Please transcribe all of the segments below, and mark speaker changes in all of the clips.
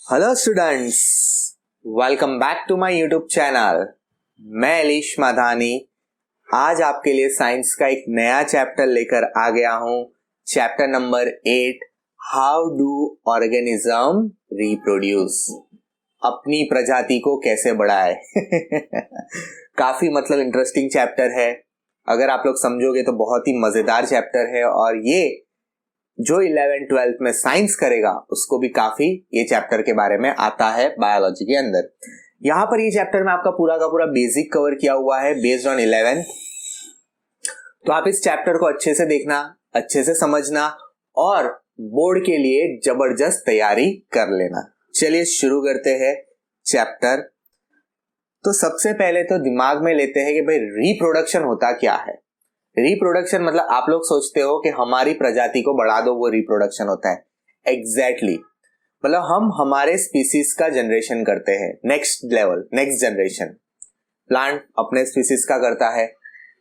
Speaker 1: Hello students, welcome back to my YouTube channel. मैं एलिश माधानी आज आपके लिए साइंस का एक नया चैप्टर लेकर आ गया हूं। Chapter number 8, how do organism reproduce, अपनी प्रजाति को कैसे बढ़ाए। काफी इंटरेस्टिंग चैप्टर है। अगर आप लोग समझोगे तो बहुत ही मजेदार चैप्टर है और ये जो 11th-12th में साइंस करेगा उसको भी काफी ये चैप्टर के बारे में आता है बायोलॉजी के अंदर। यहां पर ये चैप्टर में आपका पूरा का पूरा बेसिक कवर किया हुआ है बेस्ड ऑन 11th। तो आप इस चैप्टर को अच्छे से देखना, अच्छे से समझना और बोर्ड के लिए जबरदस्त तैयारी कर लेना। चलिए शुरू करते हैं चैप्टर। तो सबसे पहले तो दिमाग में लेते हैं कि भाई रिप्रोडक्शन होता क्या है। रिप्रोडक्शन मतलब आप लोग सोचते हो कि हमारी प्रजाति को बढ़ा दो, वो रिप्रोडक्शन होता है। एग्जैक्टली मतलब हम हमारे स्पीसीज का जनरेशन करते हैं, next level, next generation. Plant अपने स्पीसीज का करता है,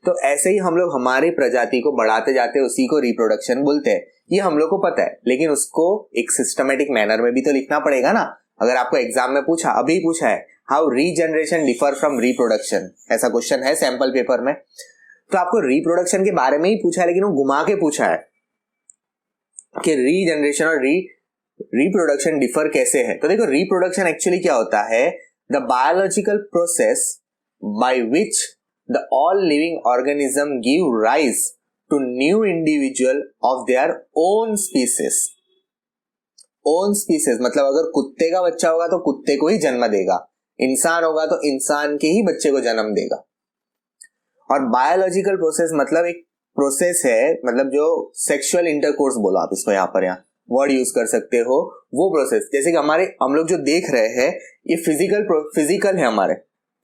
Speaker 1: तो ऐसे ही हम लोग हमारी प्रजाति को बढ़ाते जाते हैं, उसी को रिप्रोडक्शन बोलते हैं। ये हम लोग को पता है, लेकिन उसको एक सिस्टमेटिक मैनर में भी तो लिखना पड़ेगा ना। अगर आपको एग्जाम में पूछा, अभी पूछा है how regeneration differ from reproduction, ऐसा क्वेश्चन है सैंपल पेपर में, तो आपको रिप्रोडक्शन के बारे में ही पूछा है, लेकिन वो घुमा के पूछा है कि रीजनरेशन और रिप्रोडक्शन डिफर कैसे है। तो देखो, रिप्रोडक्शन एक्चुअली क्या होता है, the biological process by which the all living organism give rise to new individual of their own species. Own species मतलब अगर कुत्ते का बच्चा होगा तो कुत्ते को ही जन्म देगा, इंसान होगा तो इंसान के ही बच्चे को जन्म देगा। और बायोलॉजिकल प्रोसेस मतलब एक प्रोसेस है, मतलब जो सेक्सुअल इंटरकोर्स बोलो आप इसको, यहाँ पर वर्ड यूज कर सकते हो, वो प्रोसेस। जैसे कि हम लोग जो देख रहे हैं ये फिजिकल है, हमारे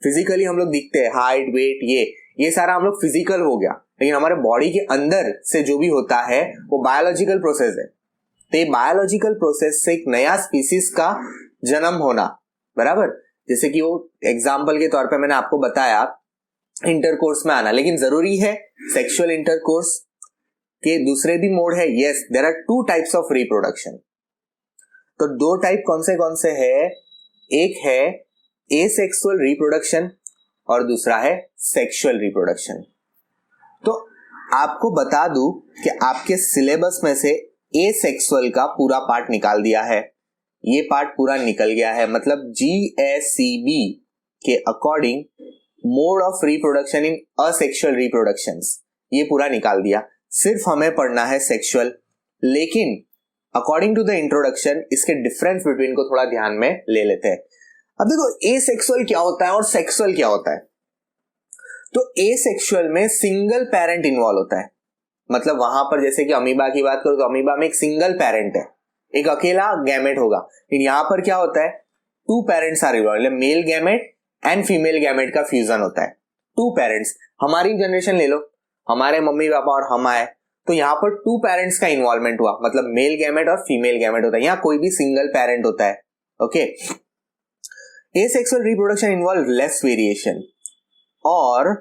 Speaker 1: फिजिकली हम लोग दिखते हैं, हाइट वेट ये सारा हम लोग फिजिकल हो गया, लेकिन हमारे बॉडी के अंदर से जो भी होता है वो बायोलॉजिकल प्रोसेस है। तो ये बायोलॉजिकल प्रोसेस से एक नया स्पीसीज का जन्म होना, बराबर। जैसे कि वो एग्जाम्पल के तौर पर मैंने आपको बताया इंटरकोर्स में आना, लेकिन जरूरी है सेक्सुअल इंटरकोर्स के दूसरे भी मोड है। Yes, there are 2 types of reproduction. तो 2 टाइप कौन से है, एक है एसेक्सुअल रिप्रोडक्शन और दूसरा है सेक्सुअल रिप्रोडक्शन। तो आपको बता दूं कि आपके सिलेबस में से एसेक्सुअल का पूरा पार्ट निकाल दिया है, ये पार्ट पूरा निकल गया है। मतलब GSCB के according mode of reproduction in asexual reproductions, ये पूरा निकाल दिया। सिर्फ हमें पढ़ना है सेक्सुअल, लेकिन अकॉर्डिंग टू द इंट्रोडक्शन इसके डिफरेंस बिटवीन को थोड़ा ध्यान में ले लेते हैं। अब देखो, एसेक्सुअल क्या होता है और सेक्सुअल क्या होता है। तो एसेक्सुअल में सिंगल पेरेंट इन्वॉल्व होता है, मतलब वहां पर जैसे कि अमीबा की बात करो तो अमीबा में एक सिंगल पेरेंट है, एक अकेला गैमेट होगा। लेकिन यहां पर क्या होता है, 2 parents are involve, male gamete and female gamete का फ्यूजन होता है। 2 पेरेंट्स, हमारी जनरेशन ले लो, हमारे मम्मी पापा और हम आए, तो यहाँ पर 2 पेरेंट्स का इन्वॉल्वमेंट हुआ, मतलब मेल गैमेट और फीमेल गैमेट होता है। यहाँ कोई भी सिंगल पेरेंट होता है। Okay, asexual reproduction involve less variation और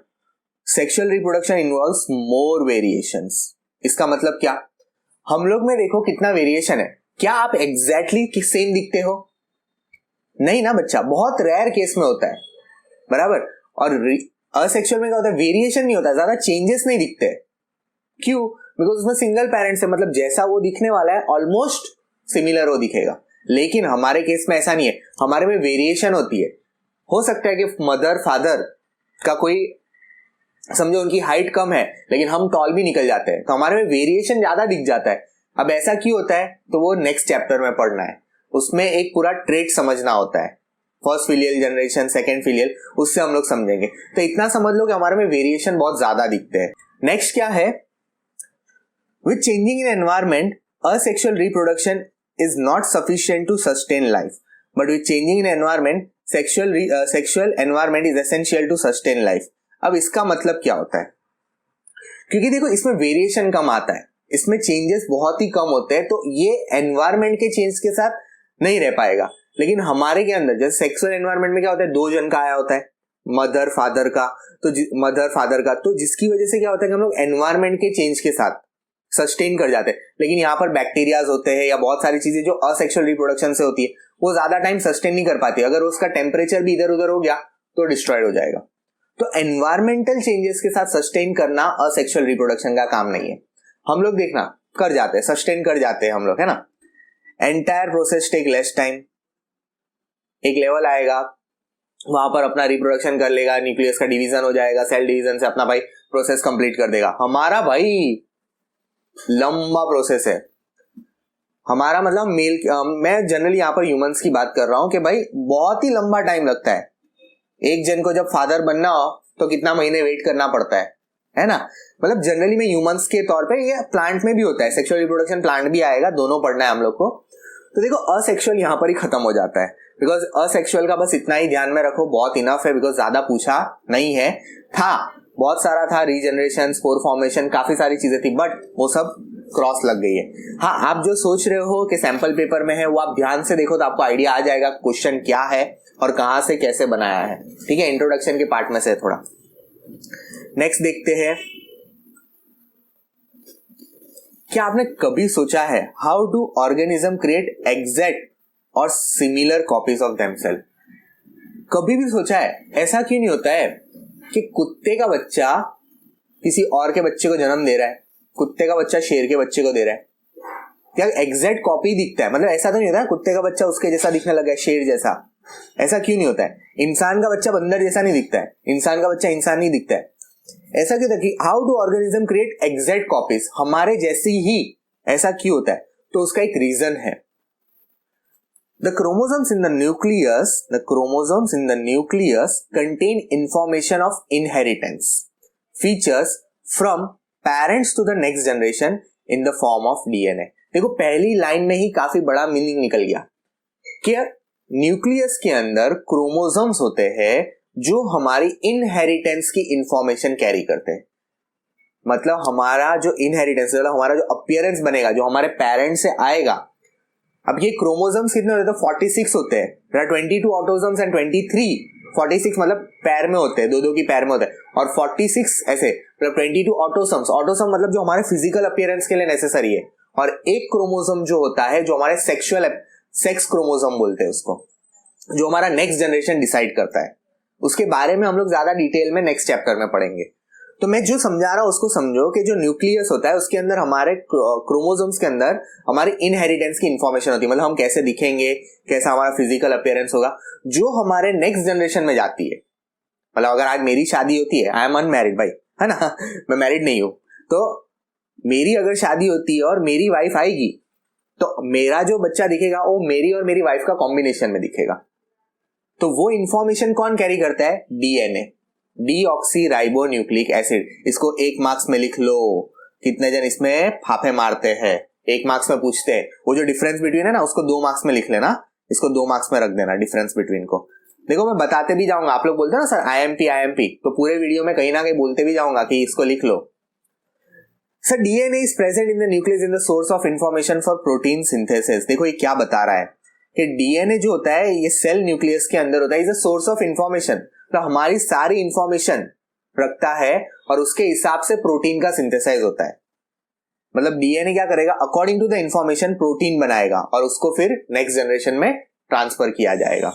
Speaker 1: सेक्सुअल रिप्रोडक्शन इन्वॉल्व्स मोर वेरिएशंस। इसका मतलब क्या, हम लोग में देखो कितना वेरिएशन है। क्या आप एग्जैक्टली सेम दिखते हो? नहीं ना बच्चा, बहुत रेयर केस में होता है, बराबर। और असेक्सुअल में क्या होता है, वेरिएशन नहीं होता, ज्यादा चेंजेस नहीं दिखते। क्यों? बिकॉज उसमें सिंगल पेरेंट्स है, मतलब जैसा वो दिखने वाला है ऑलमोस्ट सिमिलर वो दिखेगा। लेकिन हमारे केस में ऐसा नहीं है, हमारे में वेरिएशन होती है। हो सकता है कि मदर फादर का कोई, समझो उनकी हाइट कम है लेकिन हम टॉल भी निकल जाते हैं, तो हमारे में वेरिएशन ज्यादा दिख जाता है। अब ऐसा क्यों होता है, तो वो नेक्स्ट चैप्टर में पढ़ना है, उसमें एक पूरा ट्रेट समझना होता है, first filial generation, second filial, उससे हम लोग समझेंगे। तो इतना समझ लो कि हमारे में वेरिएशन बहुत ज्यादा दिखते हैं। नेक्स्ट क्या है, with changing in environment asexual reproduction is not sufficient to sustain life, but with changing in environment sexual environment is essential to sustain life. अब इसका मतलब क्या होता है, क्योंकि देखो इसमें वेरिएशन कम आता है, इसमें चेंजेस बहुत ही कम होते हैं, तो ये एनवायरमेंट के चेंज के साथ नहीं रह पाएगा। लेकिन हमारे के अंदर जैसे सेक्सुअल एनवायरमेंट में क्या होता है, 2 जन का आया होता है, मदर फादर का, तो जिसकी वजह से क्या होता है कि हम लोग एनवायरमेंट के चेंज के साथ सस्टेन कर जाते हैं। लेकिन यहाँ पर बैक्टीरियाज होते हैं या बहुत सारी चीजें जो असेक्सुअल रिप्रोडक्शन से होती है, वो ज्यादा टाइम सस्टेन नहीं कर पाती, अगर उसका टेम्परेचर भी इधर उधर हो गया तो डिस्ट्रॉयड हो जाएगा। तो एनवायरमेंटल चेंजेस के साथ सस्टेन करना असेक्सुअल रिप्रोडक्शन का काम नहीं है। हम लोग देखना कर जाते हैं, सस्टेन कर जाते हैं हम लोग, है ना। Entire process take less time, एक लेवल आएगा वहां पर अपना रिप्रोडक्शन कर लेगा, न्यूक्लियस का डिवीजन हो जाएगा, सेल डिवीजन से अपना भाई प्रोसेस कंप्लीट कर देगा। हमारा भाई लंबा प्रोसेस है हमारा, मतलब मेल, मैं जनरली यहाँ पर ह्यूमंस की बात कर रहा हूं कि भाई बहुत ही लंबा टाइम लगता है। एक जन को जब फादर बनना हो तो कितना महीने वेट करना पड़ता है ना। मतलब जनरली में ह्यूमंस के तौर पे, ये प्लांट में भी होता है, सेक्सुअल रिप्रोडक्शन प्लांट भी आएगा, दोनों पढ़ना है हम लोग को। तो देखो असेक्सुअल यहाँ पर ही खत्म हो जाता है, बिकॉज असेक्सुअल का बस इतना ही ध्यान में रखो, बहुत इनफ है, बिकॉज ज्यादा पूछा नहीं है। था बहुत सारा था, रीजनरेशन, स्पोर फॉर्मेशन, काफी सारी चीजें थी, बट वो सब क्रॉस लग गई है। हाँ, आप जो सोच रहे हो कि सैंपल पेपर में है, वो आप ध्यान से देखो तो आपको आइडिया आ जाएगा क्वेश्चन क्या है और कहां से कैसे बनाया है। ठीक है, इंट्रोडक्शन के पार्ट में से थोड़ा। नेक्स्ट देखते हैं, क्या आपने कभी सोचा है how do organism create exact और सिमिलर कॉपीज ऑफ देमसेल्फ? कभी भी सोचा है ऐसा क्यों नहीं होता है कि कुत्ते का बच्चा किसी और के बच्चे को जन्म दे रहा है, कुत्ते का बच्चा शेर के बच्चे को दे रहा है, क्या एग्जैक्ट कॉपी दिखता है? मतलब ऐसा तो नहीं होता है कुत्ते का बच्चा उसके जैसा दिखने लगा है, शेर जैसा, ऐसा क्यों नहीं होता है? इंसान का बच्चा बंदर जैसा नहीं दिखता है, इंसान का बच्चा इंसान नहीं दिखता है, ऐसा क्यों था कि how do organism create exact copies, हमारे जैसी ही, ऐसा क्यों होता है? तो उसका एक रीजन है। The chromosomes in the nucleus contain information of inheritance features from parents to the next generation in the form of DNA। देखो पहली लाइन में ही काफी बड़ा मीनिंग निकल गया कि न्यूक्लियस के अंदर क्रोमोसोम्स होते हैं जो हमारी इनहेरिटेंस की इंफॉर्मेशन कैरी करते हैं। मतलब हमारा जो इनहेरिटेंस, मतलब हमारा जो अपीयरेंस बनेगा, जो हमारे पेरेंट्स से आएगा। अब ये क्रोमोसोम्स कितने होते हैं? तो 46 होते हैं। 22 ऑटोसोम्स एंड 23, 46 मतलब पैर में होते हैं, दो की पैर में होते हैं, और 46 ऐसे, मतलब 22 ऑटोसोम्स। ऑटोसोम मतलब जो हमारे फिजिकल अपीयरेंस के लिए नेसेसरी है, और एक क्रोमोसोम जो होता है जो हमारे सेक्स क्रोमोसोम बोलते हैं उसको, जो हमारा नेक्स्ट जनरेशन डिसाइड करता है। उसके बारे में हम लोग ज्यादा डिटेल में नेक्स्ट चैप्टर में पढ़ेंगे। तो मैं जो समझा रहा हूं उसको समझो कि जो न्यूक्लियस होता है उसके अंदर हमारे क्रोमोसोम्स के अंदर हमारी इनहेरिटेंस की इंफॉर्मेशन होती है, मतलब हम कैसे दिखेंगे, कैसा हमारा फिजिकल अपीयरेंस होगा, जो हमारे नेक्स्ट जनरेशन में जाती है। मतलब अगर आज मेरी शादी होती है, आई एम अनमैरिड भाई, है ना, मैं मैरिड नहीं हूं, तो मेरी अगर शादी होती है और मेरी वाइफ आएगी, तो मेरा जो बच्चा दिखेगा वो मेरी और मेरी वाइफ का कॉम्बिनेशन में दिखेगा। तो वो इंफॉर्मेशन कौन कैरी करता है? DNA, deoxy ribo nucleic acid. इसको 1 मार्क्स में लिख लो। कितने जन इसमें फाफे मारते हैं, 1 मार्क्स में पूछते हैं। वो जो डिफरेंस बिटवीन है ना, उसको 2 मार्क्स में लिख लेना, इसको 2 मार्क्स में रख देना, डिफरेंस बिटवीन को। देखो मैं बताते भी जाऊंगा, आप लोग बोलते हैं ना सर आईएमपी, तो पूरे वीडियो में कहीं ना कहीं बोलते भी जाऊंगा कि इसको लिख लो। Sir DNA is present in the nucleus in the source of information for protein synthesis. देखो ये क्या बता रहा है कि डीएनए जो होता है ये सेल न्यूक्लियस के अंदर होता है, is a source of information. तो हमारी सारी इंफॉर्मेशन रखता है और उसके हिसाब से प्रोटीन का सिंथेसाइज होता है। मतलब डीएनए क्या करेगा? According to the information protein बनाएगा और उसको फिर नेक्स्ट जनरेशन में ट्रांसफर किया जाएगा।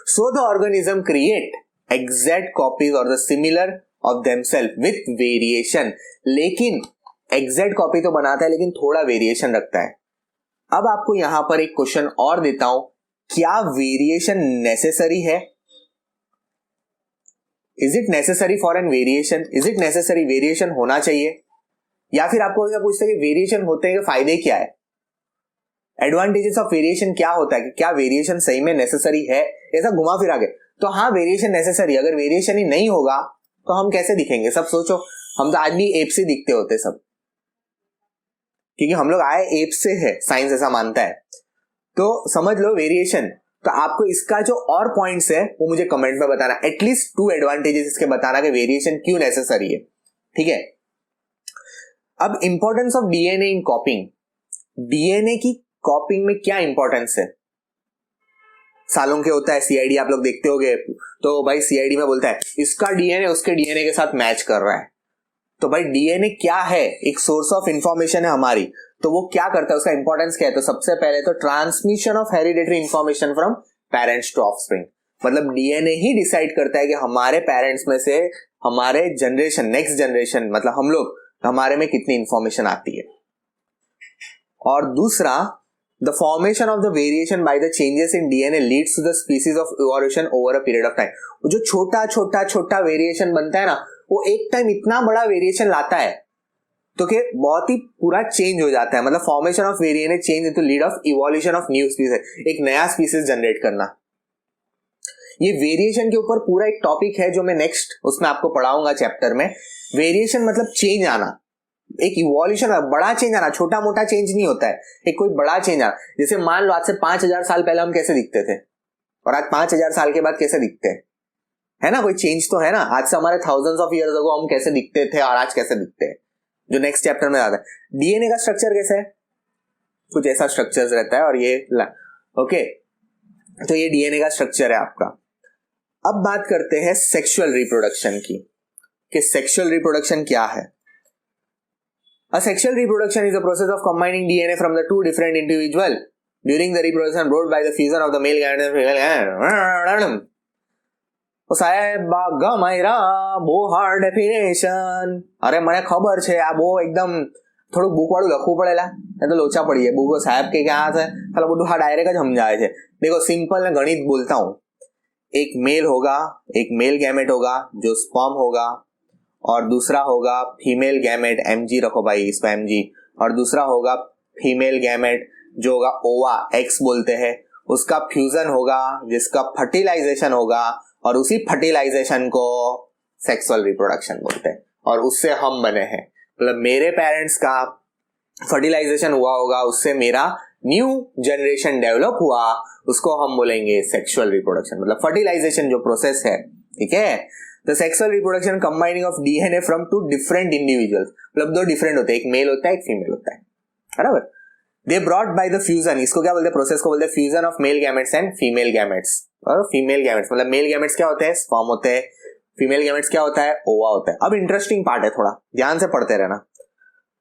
Speaker 1: So the organism create exact copies और the similar of themselves with variation. लेकिन एग्जैक्ट कॉपी तो बनाता है लेकिन थोड़ा वेरिएशन रखता है। अब आपको यहां पर एक क्वेश्चन और देता हूं, क्या वेरिएशन नेसेसरी है? Is it necessary for an variation? Is it necessary? Variation होना चाहिए? या फिर आपको क्या पूछते हैं कि वेरिएशन होते हैं, फायदे क्या है, एडवांटेजेस ऑफ वेरिएशन क्या होता है, कि क्या वेरिएशन सही में नेसेसरी है? ऐसा घुमा फिरा के तो हाँ वेरिएशन नेसेसरी। अगर वेरिएशन ही नहीं होगा तो हम कैसे दिखेंगे? सब सोचो, हम तो आज भी एप से दिखते होते सब, क्योंकि हम लोग आए एप से है, साइंस ऐसा मानता है। तो समझ लो वेरिएशन। तो आपको इसका जो और पॉइंट्स है वो मुझे कमेंट में बताना, एटलीस्ट 2 एडवांटेजेस इसके बताना कि वेरिएशन क्यों नेसेसरी है। ठीक है, अब importance of DNA in कॉपिंग। DNA की कॉपिंग में क्या इंपॉर्टेंस है? सालों के होता है सीआईडी, आप लोग देखते होंगे, तो भाई सीआईडी में बोलता है इसका डीएनए उसके डीएनए के साथ मैच कर रहा है, तो भाई डीएनए क्या है, एक सोर्स ऑफ इंफॉर्मेशन है हमारी, तो वो क्या करता है, उसका इंपॉर्टेंस क्या है? तो सबसे पहले तो transmission of hereditary information from parents to offspring. मतलब डीएनए ही डिसाइड करता है कि हमारे पेरेंट्स में से हमारे जनरेशन, नेक्स्ट जनरेशन मतलब हम लोग, हमारे में कितनी इंफॉर्मेशन आती है। और दूसरा, the formation of the variation by the changes in DNA leads to the species of evolution over a period of time. वो जो छोटा छोटा छोटा वेरिएशन बनता है ना, वो एक टाइम इतना बड़ा वेरिएशन लाता है तो कि बहुत ही पूरा चेंज हो जाता है। मतलब formation of variation change into lead of evolution of new species, एक नया स्पीसीज जनरेट करना। ये वेरिएशन के ऊपर पूरा एक टॉपिक है जो मैं नेक्स्ट उसमें आपको पढ़ाऊंगा चैप्टर में। वेरिएशन मतलब चेंज आना, एक इवोल्यूशन, बड़ा चेंज आना, छोटा मोटा चेंज नहीं होता है, एक कोई बड़ा चेंज आना। जैसे मान लो आज से 5000 साल पहले हम कैसे दिखते थे और आज 5000 साल के बाद कैसे दिखते हैं, है ना, कोई चेंज तो है ना। आज से हमारे थाउजेंड्स ऑफ इयर्स अगो हम कैसे दिखते थे और आज कैसे दिखते हैं, जो नेक्स्ट चैप्टर में आता है। डीएनए का स्ट्रक्चर कैसा है, कुछ ऐसा स्ट्रक्चर रहता है। और ये ओके, तो ये डीएनए का स्ट्रक्चर है आपका। अब बात करते हैं सेक्सुअल रिप्रोडक्शन की, कि सेक्सुअल रिप्रोडक्शन क्या है। A sexual reproduction is a process of combining DNA from the two different individual during the reproduction brought by the fusion of the male gamete and female gamete. ઓ સાહેબ આ ગમાયરા બહુ hard definition. અરે મને ખબર છે આ બહુ એકદમ થોડુંક બુક વાળું લખવું પડેલા, એ તો લોચા પડી જાય બુકો સાહેબ કે આ છે પેલા બધું હા डायरेक्ट જ समझाए છે. देखो सिंपल मैं गणित बोलता हूँ, एक मेल होगा, एक मेल गैमेट होगा जो स्पर्म होगा, और दूसरा होगा फीमेल गैमेट, एमजी रखो भाई इसको एमजी, और दूसरा होगा फीमेल गैमेट जो होगा ओवा, एक्स बोलते हैं, उसका फ्यूजन होगा जिसका फर्टिलाइजेशन होगा, और उसी फर्टिलाइजेशन को सेक्सुअल रिप्रोडक्शन बोलते हैं, और उससे हम बने हैं। मतलब मेरे पेरेंट्स का फर्टिलाइजेशन हुआ होगा, उससे मेरा न्यू जनरेशन डेवलप हुआ, उसको हम बोलेंगे सेक्सुअल रिप्रोडक्शन। मतलब फर्टिलाइजेशन जो प्रोसेस है, ठीक है। The sexual reproduction combining of DNA from two different individuals, मतलब दो डिफरेंट होते हैं, एक मेल होता है एक फीमेल होता है, बराबर। They brought by the fusion, इसको क्या बोलते हैं, प्रोसेस को बोलते हैं fusion of male gametes and female gametes. और फीमेल गैमेट्स मतलब मेल गैमेट्स क्या होते हैं, स्पर्म होते हैं, फीमेल गैमेट्स क्या होता है, ओवा होता है। अब इंटरेस्टिंग पार्ट है, थोड़ा ध्यान से पढ़ते रहना।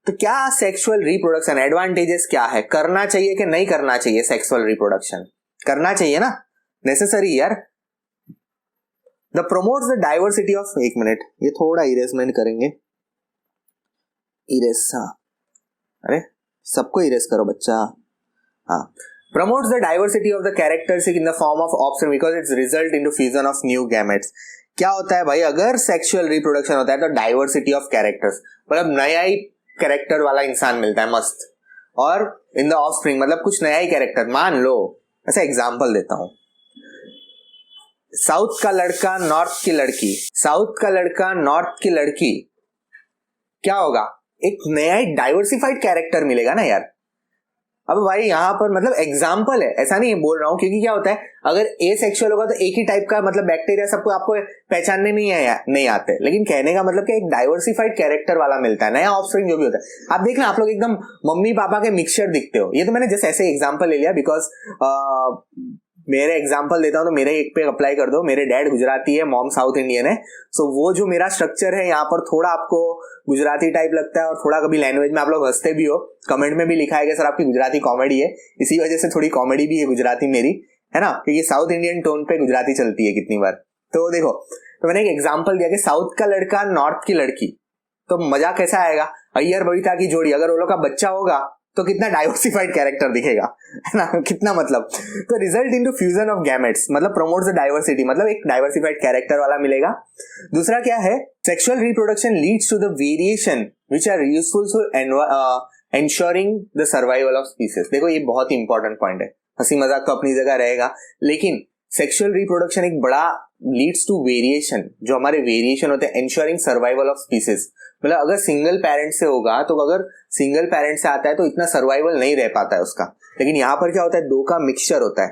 Speaker 1: तो क्या सेक्सुअल रिप्रोडक्शन एडवांटेजेस क्या है, करना चाहिए कि नहीं करना चाहिए सेक्सुअल रिप्रोडक्शन? करना चाहिए ना, नेसेसरी यार। The promotes the diversity of, एक मिनट ये थोड़ा इरेजमेंट करेंगे, इरेज, हाँ, अरे सबको इरेज करो बच्चा, हाँ। Promotes the diversity of the characteristic in the form of offspring because it's result into fusion of new gametes. क्या होता है भाई, अगर सेक्सुअल रिप्रोडक्शन होता है तो डाइवर्सिटी ऑफ कैरेक्टर्स, मतलब नया ही कैरेक्टर वाला इंसान मिलता है, मस्त। और इन द ऑफस्प्रिंग मतलब कुछ नया ही कैरेक्टर। मान लो ऐसा एग्जांपल देता हूं, साउथ का लड़का नॉर्थ की लड़की, साउथ का लड़का नॉर्थ की लड़की, क्या होगा, एक नया ही डाइवर्सिफाइड कैरेक्टर मिलेगा ना यार। अब भाई यहाँ पर मतलब एग्जाम्पल है, ऐसा नहीं बोल रहा हूँ, क्योंकि क्या होता है अगर ए सेक्सुअल होगा तो एक ही टाइप का मतलब बैक्टीरिया सबको आपको पहचानने नहीं आते, लेकिन कहने का मतलब कि एक डाइवर्सिफाइड कैरेक्टर वाला मिलता है, नया ऑफस्प्रिंग जो भी होता है। आप देखना, आप लोग एकदम मम्मी पापा के मिक्सचर दिखते हो। ये तो मैंने जस्ट ऐसे एग्जाम्पल ले लिया बिकॉज मेरे एग्जांपल देता हूँ तो मेरे एक पे अप्लाई कर दो। मेरे डैड गुजराती है, मॉम साउथ इंडियन है, सो वो जो मेरा स्ट्रक्चर है यहाँ पर थोड़ा आपको गुजराती टाइप लगता है, और थोड़ा कभी लैंग्वेज में आप लोग हंसते भी हो, कमेंट में भी लिखा है कि सर आपकी गुजराती कॉमेडी है, इसी वजह से थोड़ी कॉमेडी भी है गुजराती मेरी, है ना, क्योंकि साउथ इंडियन टोन पे गुजराती चलती है कितनी बार। तो देखो, तो मैंने एक एग्जाम्पल दिया कि साउथ का लड़का नॉर्थ की लड़की, तो मजा कैसा आएगा, अय्यर बबीता की जोड़ी, अगर वो लोग का बच्चा होगा तो कितना डाइवर्सिफाइड कैरेक्टर दिखेगा, है ना, कितना मतलब। तो result into fusion of gametes मतलब प्रमोट्स द डाइवर्सिटी, मतलब एक डाइवर्सिफाइड कैरेक्टर वाला मिलेगा। दूसरा क्या है, sexual reproduction leads to the variation which are useful for ensuring the survival of species. देखो ये बहुत ही इंपॉर्टेंट पॉइंट है, हंसी मजाक तो अपनी जगह रहेगा, लेकिन सेक्सुअल रिप्रोडक्शन एक बड़ा लीड्स टू वेरिएशन, जो हमारे वेरिएशन होते हैं, एंश्योरिंग सर्वाइवल ऑफ स्पीसीज। मतलब अगर सिंगल पेरेंट से होगा तो अगर सिंगल पेरेंट से आता है तो इतना सर्वाइवल नहीं रह पाता है उसका, लेकिन यहाँ पर क्या होता है, दो का मिक्सचर होता है,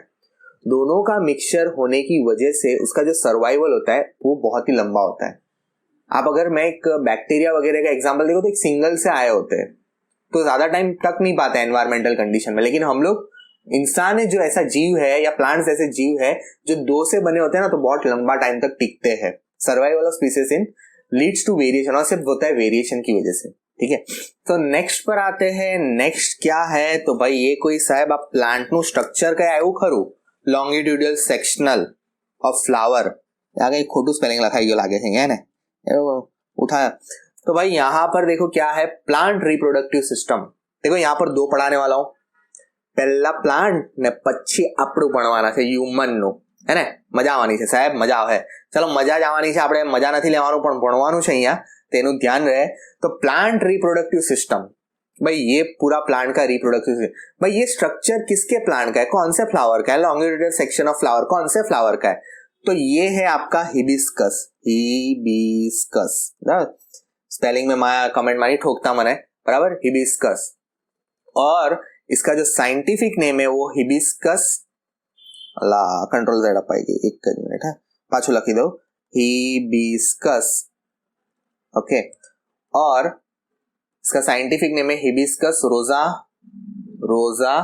Speaker 1: दोनों का मिक्सचर होने की वजह से उसका जो सर्वाइवल होता है वो बहुत ही लंबा होता है। आप अगर मैं एक बैक्टीरिया वगैरह का एग्जाम्पल देखो तो एक सिंगल से आए होते हैं तो ज्यादा टाइम तक नहीं पाते हैं एनवायरमेंटल कंडीशन में, लेकिन हम लोग इंसान है जो ऐसा जीव है या प्लांट्स ऐसे जीव है जो दो से बने होते हैं ना, तो बहुत लंबा टाइम तक टिकते हैं। Survival of species in leads to variation, और सिर्फ होता है वेरिएशन की वजह से, ठीक है। तो नेक्स्ट पर आते हैं, नेक्स्ट क्या है, तो भाई ये कोई साहब आप प्लांट નું સ્ટ્રક્ચર કઈ આવ્યું ખરું, લોંગિટ્યુડલ સેક્શનલ ઓફ ફ્લાવર, आगे खोटू स्पेलिंग लखाई गयो लागे है ने उठा। तो भाई यहाँ पर देखो क्या है, प्लांट रिप्रोडक्टिव सिस्टम। देखो यहाँ पर दो पढ़ाने वाला हूं, पहला प्लांट ने પછી આપણું ભણવાના છે હ્યુમન નું, હે ને, મજા આવવાની છે સાહેબ, મજા આવે, ચલો મજા જ આવવાની છે, આપણે મજા નથી લેવાનું પણ ભણવાનું છે અહીંયા, તેનું ध्यान रहे। तो प्लांट रिप्रोडक्टिव सिस्टम, भाई ये पूरा प्लांट का रिप्रोडक्टिव सिस्टम, भाई ये स्ट्रक्चर किसके प्लांट का है, कौन से फ्लावर का है, लॉन्गिट्यूडल सेक्शन ऑफ फ्लावर कौन से फ्लावर का है, तो ये है आपका हिबिस्कस, हिबिस्कस, बराबर, स्पेलिंग में मैं कमेंट मारी ठोकता मने, बराबर, हिबिस्कस। और इसका जो साइंटिफिक नेम है वो हिबिस्कस, अल्लाह कंट्रोल Z अपाएगी, एक मिनट है, पाछू लखी दो, हिबिस्कस, ओके। और इसका साइंटिफिक नेम है हिबिस्कस रोजा, रोजा,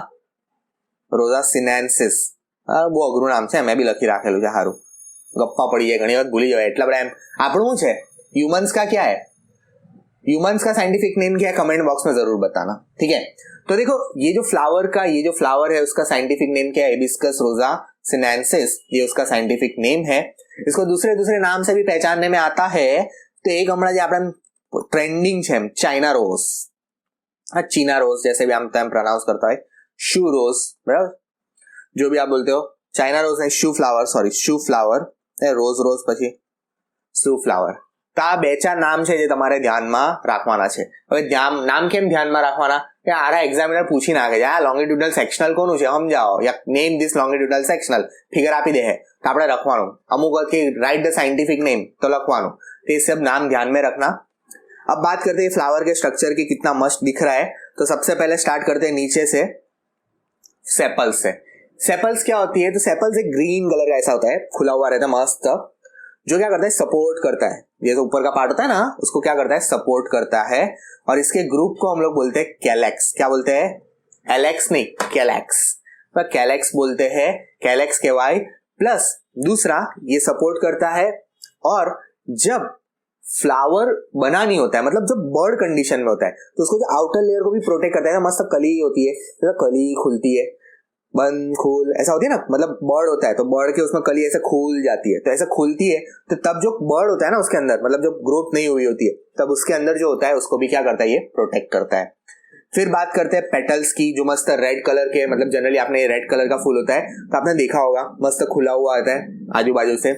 Speaker 1: रोजा सिनेंसिस, બહુ અઘરું નામ છે, મેં બી લખી રાખેલું છે, સારું ગપ્પા પડી જાય, ઘણી વખત ભૂલી જવાય, એટલા બધા એમ। આપણું શું છે, ह्यूमंस का क्या है, ह्यूमंस का साइंटिफिक नेम क्या है, कमेंट बॉक्स में जरूर बताना, ठीक है। तो देखो ये जो फ्लावर का, ये जो फ्लावर है उसका साइंटिफिक नेम क्या है, हिबिस्कस रोजा सिनेंसिस, ये उसका साइंटिफिक नेम है। इसको दूसरे दूसरे नाम से भी पहचानने में आता है, तो एक हमारा जो अपना ट्रेंडिंग है चाइना रोज, हाँ चीना रोज जैसे भी हम प्रोनाउंस करता है, शू रोज, बराबर, जो भी आप बोलते हो, चाइना रोज है शू फ्लावर, सॉरी शू फ्लावर, रोज रोज પછી શુ ફ્લાવર। તો આ બે ચાર નામ છે જે તમારે ધ્યાનમાં રાખવાના છે। હવે નામ કેમ ધ્યાનમાં રાખવાના, કે આરા એક્ઝામિનર પૂછી નાખે છે આ લોંગિટ્યુડલ સેક્શનલ કોનું છે, સમજાવો, યા નેમ ધીસ લોંગિટ્યુડલ સેક્શનલ, ફિગર આપી દે તો આપણે લખવાનું, અમુક વખત કે રાइट द साइंटिफिक नेम तो लखवानु, तो ये सब नाम ध्यान में रखना। अब बात करते हैं फ्लावर के स्ट्रक्चर की, कितना मस्त दिख रहा है। तो सबसे पहले स्टार्ट करते हैं नीचे से, सेपल्स से। सेपल्स क्या होती है, तो सेपल्स एक ग्रीन कलर का ऐसा होता है, खुला हुआ रहता है मस्त, जो क्या करता है, सपोर्ट करता है, ये तो ऊपर का पार्ट होता है ना, उसको क्या करता है, सपोर्ट करता है। और इसके ग्रुप को हम लोग बोलते हैं कैलेक्स, क्या बोलते हैं, एलेक्स नहीं, कैलेक्स, कैलेक्स बोलते हैं, कैलेक्स के वाई प्लस दूसरा ये सपोर्ट करता है। और जब फ्लावर बना नहीं होता है, मतलब जब बर्ड कंडीशन में होता है, तो उसको जो आउटर लेयर को भी प्रोटेक्ट करता है, मस्त कली होती है, तो कली खुलती है, बंद खोल ऐसा होती है ना, मतलब बर्ड होता है तो बर्ड के उसमें कली ऐसे खुल जाती है, तो ऐसे खुलती है, तो तब जो बर्ड होता है ना उसके अंदर, मतलब जब ग्रोथ नहीं हुई होती है, तब उसके अंदर जो होता है उसको भी क्या करता है, ये प्रोटेक्ट करता है। फिर बात करते हैं पेटल्स की, जो मस्त रेड कलर के, मतलब जनरली आपने रेड कलर का फूल होता है तो आपने देखा होगा, मस्त खुला हुआ होता है आजू बाजू से।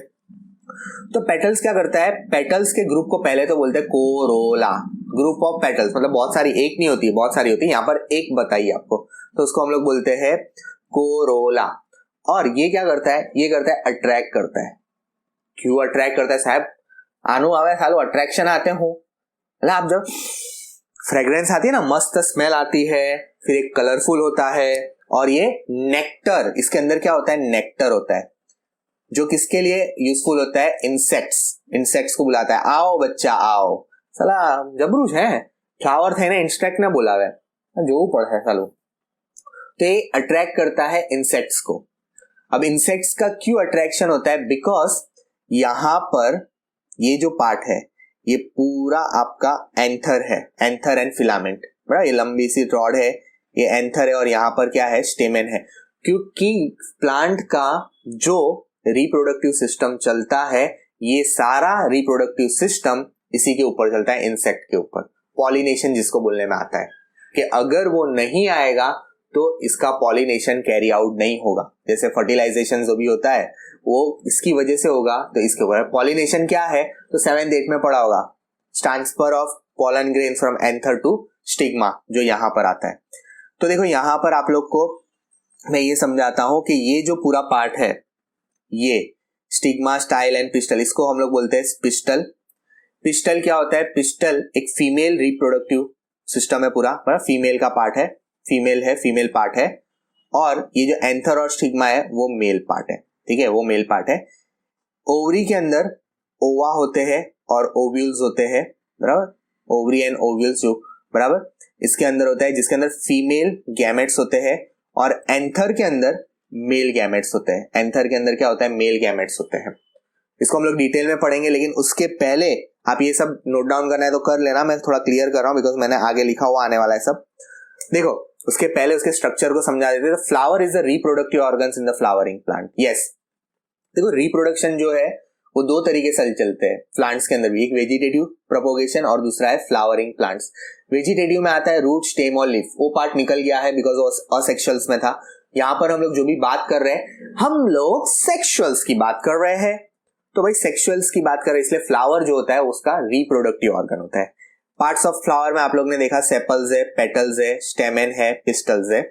Speaker 1: तो पेटल्स क्या करता है, पेटल्स के ग्रुप को पहले तो बोलते हैं कोरोला, ग्रुप ऑफ पेटल्स, मतलब बहुत सारी, एक नहीं होती है, बहुत सारी होती है, यहाँ पर एक बताइए आपको, तो उसको हम लोग बोलते हैं कोरोला। और ये क्या करता है, ये करता है अट्रैक्ट करता है। क्यों अट्रैक्ट करता है साहब, आनु आवे सालो अट्रैक्शन आते हो, मतलब आप जब फ्रेग्रेंस आती है ना, मस्त स्मेल आती है, फिर एक कलरफुल होता है, और ये नेक्टर, इसके अंदर क्या होता है, नेक्टर होता है, जो किसके लिए यूजफुल होता है, इंसेक्ट्स, इंसेक्ट्स को बुलाता है, आओ बच्चा आओ, साला जबरूज है, फ्लावर थे ना, इंसेक्ट ने बुलावे, जो पढ़ है सालो। तो ये अट्रैक्ट करता है इंसेक्ट्स को। अब इंसेक्ट्स का क्यों अट्रैक्शन होता है, बिकॉज यहां पर ये जो पार्ट है ये पूरा आपका एंथर है, एंथर एंड फिलामेंट, बड़ा ये लंबी सी रॉड है, ये एंथर है, और यहाँ पर क्या है, स्टेमेन है। क्योंकि प्लांट का जो रिप्रोडक्टिव सिस्टम चलता है, ये सारा रिप्रोडक्टिव सिस्टम इसी के ऊपर चलता है, इंसेक्ट के ऊपर। पॉलिनेशन जिसको बोलने में आता है, कि अगर वो नहीं आएगा तो इसका पॉलिनेशन कैरी आउट नहीं होगा। जैसे फर्टिलाइजेशन जो भी होता है वो इसकी वजह से होगा, तो इसके ऊपर पॉलिनेशन क्या है, तो 7th 8th में पढ़ा होगा, transfer of pollen grain from anther to stigma, जो यहाँ पर आता है। तो देखो यहाँ पर आप लोग को मैं ये समझाता हूं कि ये जो पूरा पार्ट है, ये स्टिग्मा, स्टाइल एंड पिस्टल, इसको हम लोग बोलते हैं पिस्टल। पिस्टल क्या होता है, पिस्टल एक फीमेल रिप्रोडक्टिव सिस्टम है, पूरा फीमेल का पार्ट है, फीमेल है, फीमेल पार्ट है। और ये जो एंथर और स्टिग्मा है वो मेल पार्ट है, ठीक है, वो मेल पार्ट है। ओवरी के अंदर ओवा होते हैं और ओव्यूल्स होते हैं, बराबर, ओवरी एंड ओव्यूल्स जो, बराबर, इसके अंदर होता है, जिसके अंदर फीमेल गैमेट्स होते हैं, और एंथर के अंदर मेल गैमेट्स होते हैं। एंथर के अंदर क्या होता है, मेल गैमेट्स होते हैं। इसको हम लोग डिटेल में पढ़ेंगे, लेकिन उसके पहले आप ये सब नोट डाउन करना है तो कर लेना, मैं थोड़ा क्लियर कर रहा हूँ बिकॉज मैंने आगे लिखा हुआ आने वाला है सब। देखो उसके पहले उसके स्ट्रक्चर को समझा देते हैं। Flower is the reproductive organs in the flowering plant. Yes, देखो रिप्रोडक्शन जो है वो दो तरीके से चलते हैं प्लांट्स के अंदर भी, एक वेजिटेटिव प्रोपोगेशन और दूसरा है फ्लावरिंग प्लांट्स। वेजिटेटिव में आता है रूट, स्टेम और लीफ, वो पार्ट निकल गया है बिकॉज वो असेक्सुअल्स में था। यहाँ पर हम लोग जो भी बात कर रहे हैं हम लोग सेक्सुअल्स की बात कर रहे हैं। तो भाई सेक्सुअल्स की बात कर रहे हैं, इसलिए फ्लावर जो होता है उसका रिप्रोडक्टिव ऑर्गन होता है। पार्ट्स ऑफ फ्लावर में आप लोग ने देखा सेपल्स है, पेटल्स है, स्टेमेन है, पिस्टल्स है।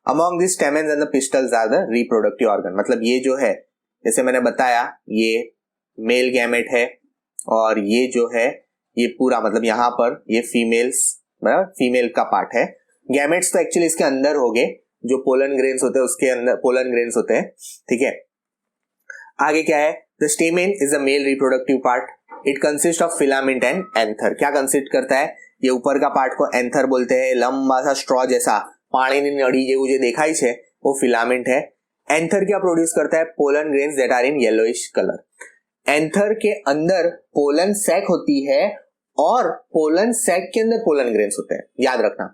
Speaker 1: Among this stamens and the pistils are the reproductive organ. मतलब ये जो है जैसे मैंने बताया ये मेल गैमेट है और ये जो है ये पूरा मतलब यहाँ पर ये फीमेल्स, बराबर फीमेल का पार्ट है। गैमेट्स तो एक्चुअली इसके अंदर हो गए, जो पोलन ग्रेन्स होते हैं उसके अंदर पोलन ग्रेन्स होते हैं, ठीक है। आगे क्या है, the stamen is a male reproductive part, it consist of filament and anther. क्या कंसिस्ट करता है, ये ऊपर का पार्ट को एंथर बोलते हैं, लंबा सा स्ट्रॉ जैसा पानी नड़ी जेवू जे देखाय छे वो फिलामेंट है। एंथर क्या प्रोड्यूस करता है, pollen grains that are in yellowish colour. Anther के अंदर पोलन सैक होती है और पोलन सैक के अंदर पोलन ग्रेन्स होते हैं, याद रखना।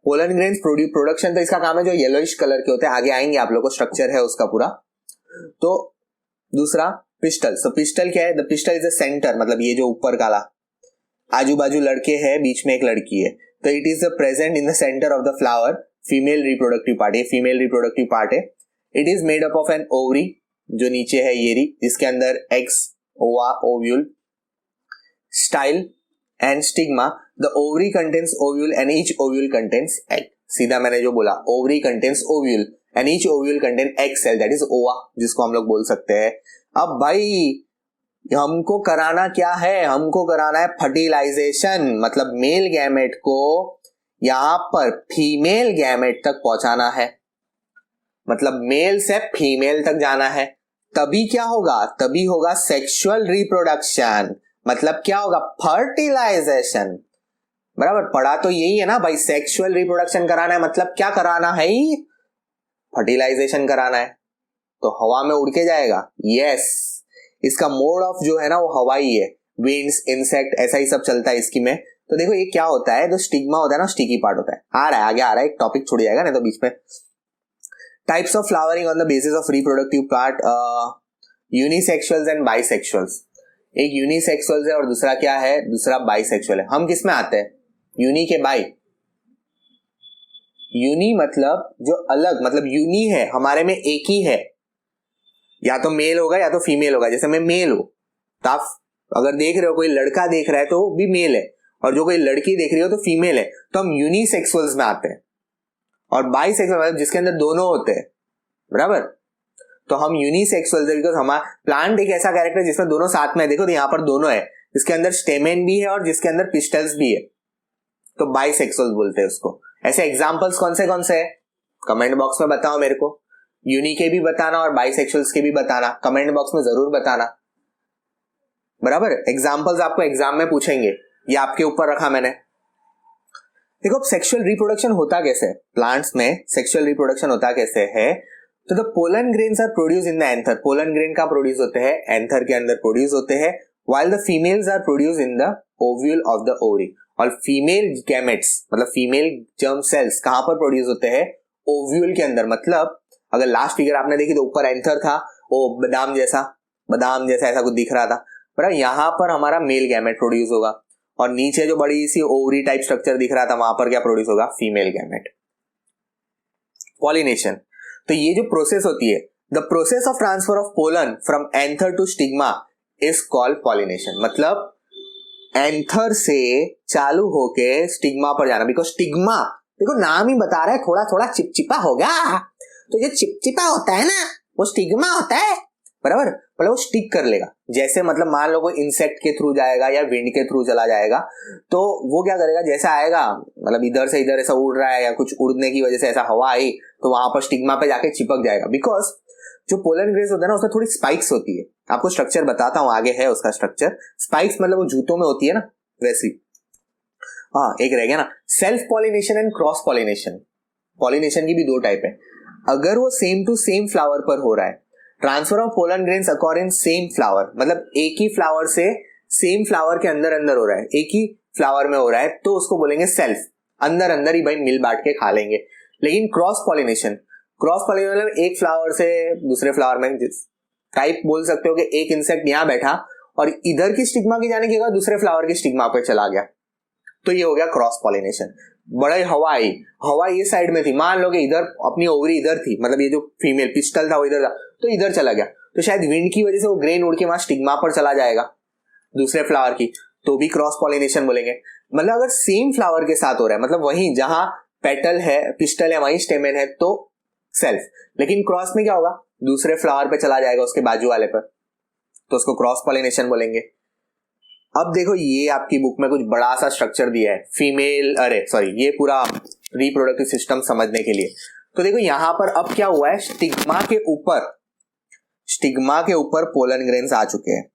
Speaker 1: पोलन ग्रेन्स प्रोडक्शन तो इसका काम है जो येलोइश कलर के होते हैं, आगे आएंगे आप लोग को, स्ट्रक्चर है उसका पूरा। तो दूसरा पिस्टल, तो पिस्टल क्या है, the pistil is the centre, मतलब ये जो ऊपर काला आजू बाजू लड़के हैं बीच में एक लड़की है, तो it is the present in the centre of the flower, female reproductive part, ये फीमेल रिप्रोडक्टिव पार्ट है। It is made up of an ovary, जो नीचे है येरी, जिसके अंदर eggs, ova, ovule, style and stigma. The ovary contains ovule and each ovule contains egg. सीधा मैंने जो बोला, ovary contains ovule and each ovule contain egg cell, that is ova, जिसको हम लोग बोल सकते हैं। अब भाई हमको कराना क्या है, हमको कराना है फर्टिलाइजेशन, मतलब मेल गैमेट को यहां पर फीमेल गैमेट तक पहुंचाना है, मतलब मेल से फीमेल तक जाना है। तभी क्या होगा, तभी होगा सेक्सुअल रिप्रोडक्शन, मतलब क्या होगा, फर्टिलाइजेशन। बराबर, पढ़ा तो यही है ना भाई, सेक्सुअल रिप्रोडक्शन कराना है मतलब क्या कराना है, फर्टिलाइजेशन कराना है। तो हवा में उड़ के जाएगा, यस। इसका मोड ऑफ जो है ना वो हवाई है, विंड्स, इंसेक्ट, ऐसा ही सब चलता है इसकी में। तो देखो ये क्या होता है, जो स्टिग्मा होता है ना, स्टिकी पार्ट होता है। आ रहा है आगे, आ रहा है, एक टॉपिक छूट जाएगा नहीं तो बीच में। Types of flowering on the basis of reproductive part, यूनिसेक्सुअल्स and bisexuals. एक यूनिसेक्सुअल है और दूसरा क्या है, दूसरा बाइसेक्सुअल है। हम किस में आते हैं, यूनि के बाई। यूनि मतलब जो अलग, मतलब यूनि है हमारे में एक ही है, या तो मेल होगा या तो फीमेल होगा। जैसे मैं मेल हूं तो आप अगर देख रहे हो कोई लड़का देख रहा है तो वो भी मेल है, और जो कोई लड़की देख रही हो तो फीमेल है, तो हम यूनिसेक्सुअल्स में आते हैं। और बाइसेक्सुअल मतलब जिसके अंदर दोनों होते हैं, बराबर। तो हम यूनिसेक्सुअल्स है बिकॉज हमारा प्लांट एक ऐसा कैरेक्टर जिसमें दोनों साथ में है। देखो तो यहाँ पर दोनों है, जिसके अंदर स्टेमेन भी है और जिसके अंदर पिस्टल्स भी है, तो बाइसेक्सुअल बोलते हैं उसको। ऐसे एग्जाम्पल्स कौन से है, कमेंट बॉक्स में बताओ मेरे को। यूनि के भी बताना और बाइसेक्सुअल्स के भी बताना, कमेंट बॉक्स में जरूर बताना, बराबर। एग्जाम्पल्स आपको एग्जाम में पूछेंगे, ये आपके ऊपर रखा मैंने। देखो अब सेक्सुअल रिप्रोडक्शन होता कैसे है, प्लांट्स में सेक्सुअल रिप्रोडक्शन होता कैसे है। तो the pollen grains are produce in the anther, pollen grain कहाँ प्रोड्यूस होते हैं, एंथर के अंदर प्रोड्यूस होते हैं। While the females are produce in the ovule of the ovary, और फीमेल गैमेट्स मतलब फीमेल जर्म सेल्स कहां पर प्रोड्यूस होते हैं, ओव्यूल के अंदर। मतलब अगर लास्ट फिगर आपने देखी तो ऊपर एंथर था, वो बादाम जैसा ऐसा कुछ दिख रहा था, पर यहाँ पर हमारा मेल गैमेट प्रोड्यूस होगा, और नीचे जो बड़ी सी ओवरी टाइप स्ट्रक्चर दिख रहा था वहां पर क्या प्रोड्यूस होगा, फीमेल गैमेट। पॉलिनेशन, तो ये जो प्रोसेस होती है, the process of transfer of pollen from anther to stigma is called pollination. मतलब एंथर से चालू होके स्टिग्मा पर जाना, बिकॉज स्टिग्मा देखो नाम ही बता रहा है, थोड़ा थोड़ा चिपचिपा होगा, तो जो चिपचिपा होता है ना वो स्टिग्मा होता है, बराबर। मतलब वो स्टिक कर लेगा, जैसे मतलब मान लो कोई इंसेक्ट के थ्रू जाएगा या विंड के थ्रू चला जाएगा, तो वो क्या करेगा, जैसा आएगा मतलब इधर से इधर ऐसा उड़ रहा है या कुछ उड़ने की वजह से ऐसा हवा आई तो वहां पर स्टिग्मा पे जाके चिपक जाएगा। बिकॉज जो पोलन ग्रेन्स होता है ना उसमें थोड़ी स्पाइक्स होती है, आपको स्ट्रक्चर बताता हूँ, आगे है उसका स्ट्रक्चर। स्पाइक्स मतलब वो जूतों में होती है ना, वैसी। हाँ एक रह गया ना, self pollination and cross pollination. Pollination की भी दो टाइप है। अगर वो सेम टू सेम फ्लावर पर हो रहा है, transfer of pollen grains occur in same flower, मतलब एक ही फ्लावर से सेम फ्लावर के अंदर अंदर हो रहा है, एक ही फ्लावर में हो रहा है, तो उसको बोलेंगे सेल्फ, अंदर अंदर ही भाई मिल बांट के खा लेंगे। लेकिन क्रॉस पॉलिनेशन मतलब एक फ्लावर से दूसरे फ्लावर में टाइप बोल सकते हो कि एक इंसेक्ट यहां बैठा और इधर की स्टिग्मा की जाने के बाद दूसरे फ्लावर की स्टिग्मा पे चला गया, तो ये हो गया क्रॉस पॉलिनेशन। बड़े हवा ये साइड में थी, मान लो कि इधर अपनी ओवरी इधर थी, मतलब ये जो फीमेल पिस्टल था वो इधर था, तो इधर चला गया, तो शायद विंड की वजह से वो ग्रेन उड़ के वहां स्टिग्मा पर चला जाएगा दूसरे फ्लावर की, तो भी क्रॉस पॉलिनेशन बोलेंगे। मतलब अगर सेम फ्लावर के साथ हो रहा है, मतलब वहीं जहां पेटल है, पिस्टल है, वहीं स्टेमेन है, तो सेल्फ। लेकिन क्रॉस में क्या होगा, दूसरे फ्लावर पे चला जाएगा उसके बाजू वाले पर, तो उसको क्रॉस पॉलिनेशन बोलेंगे। अब देखो ये आपकी बुक में कुछ बड़ा सा स्ट्रक्चर दिया है ये पूरा रिप्रोडक्टिव सिस्टम समझने के लिए। तो देखो यहां पर अब क्या हुआ है, स्टिग्मा के ऊपर पोलन ग्रेन्स आ चुके हैं।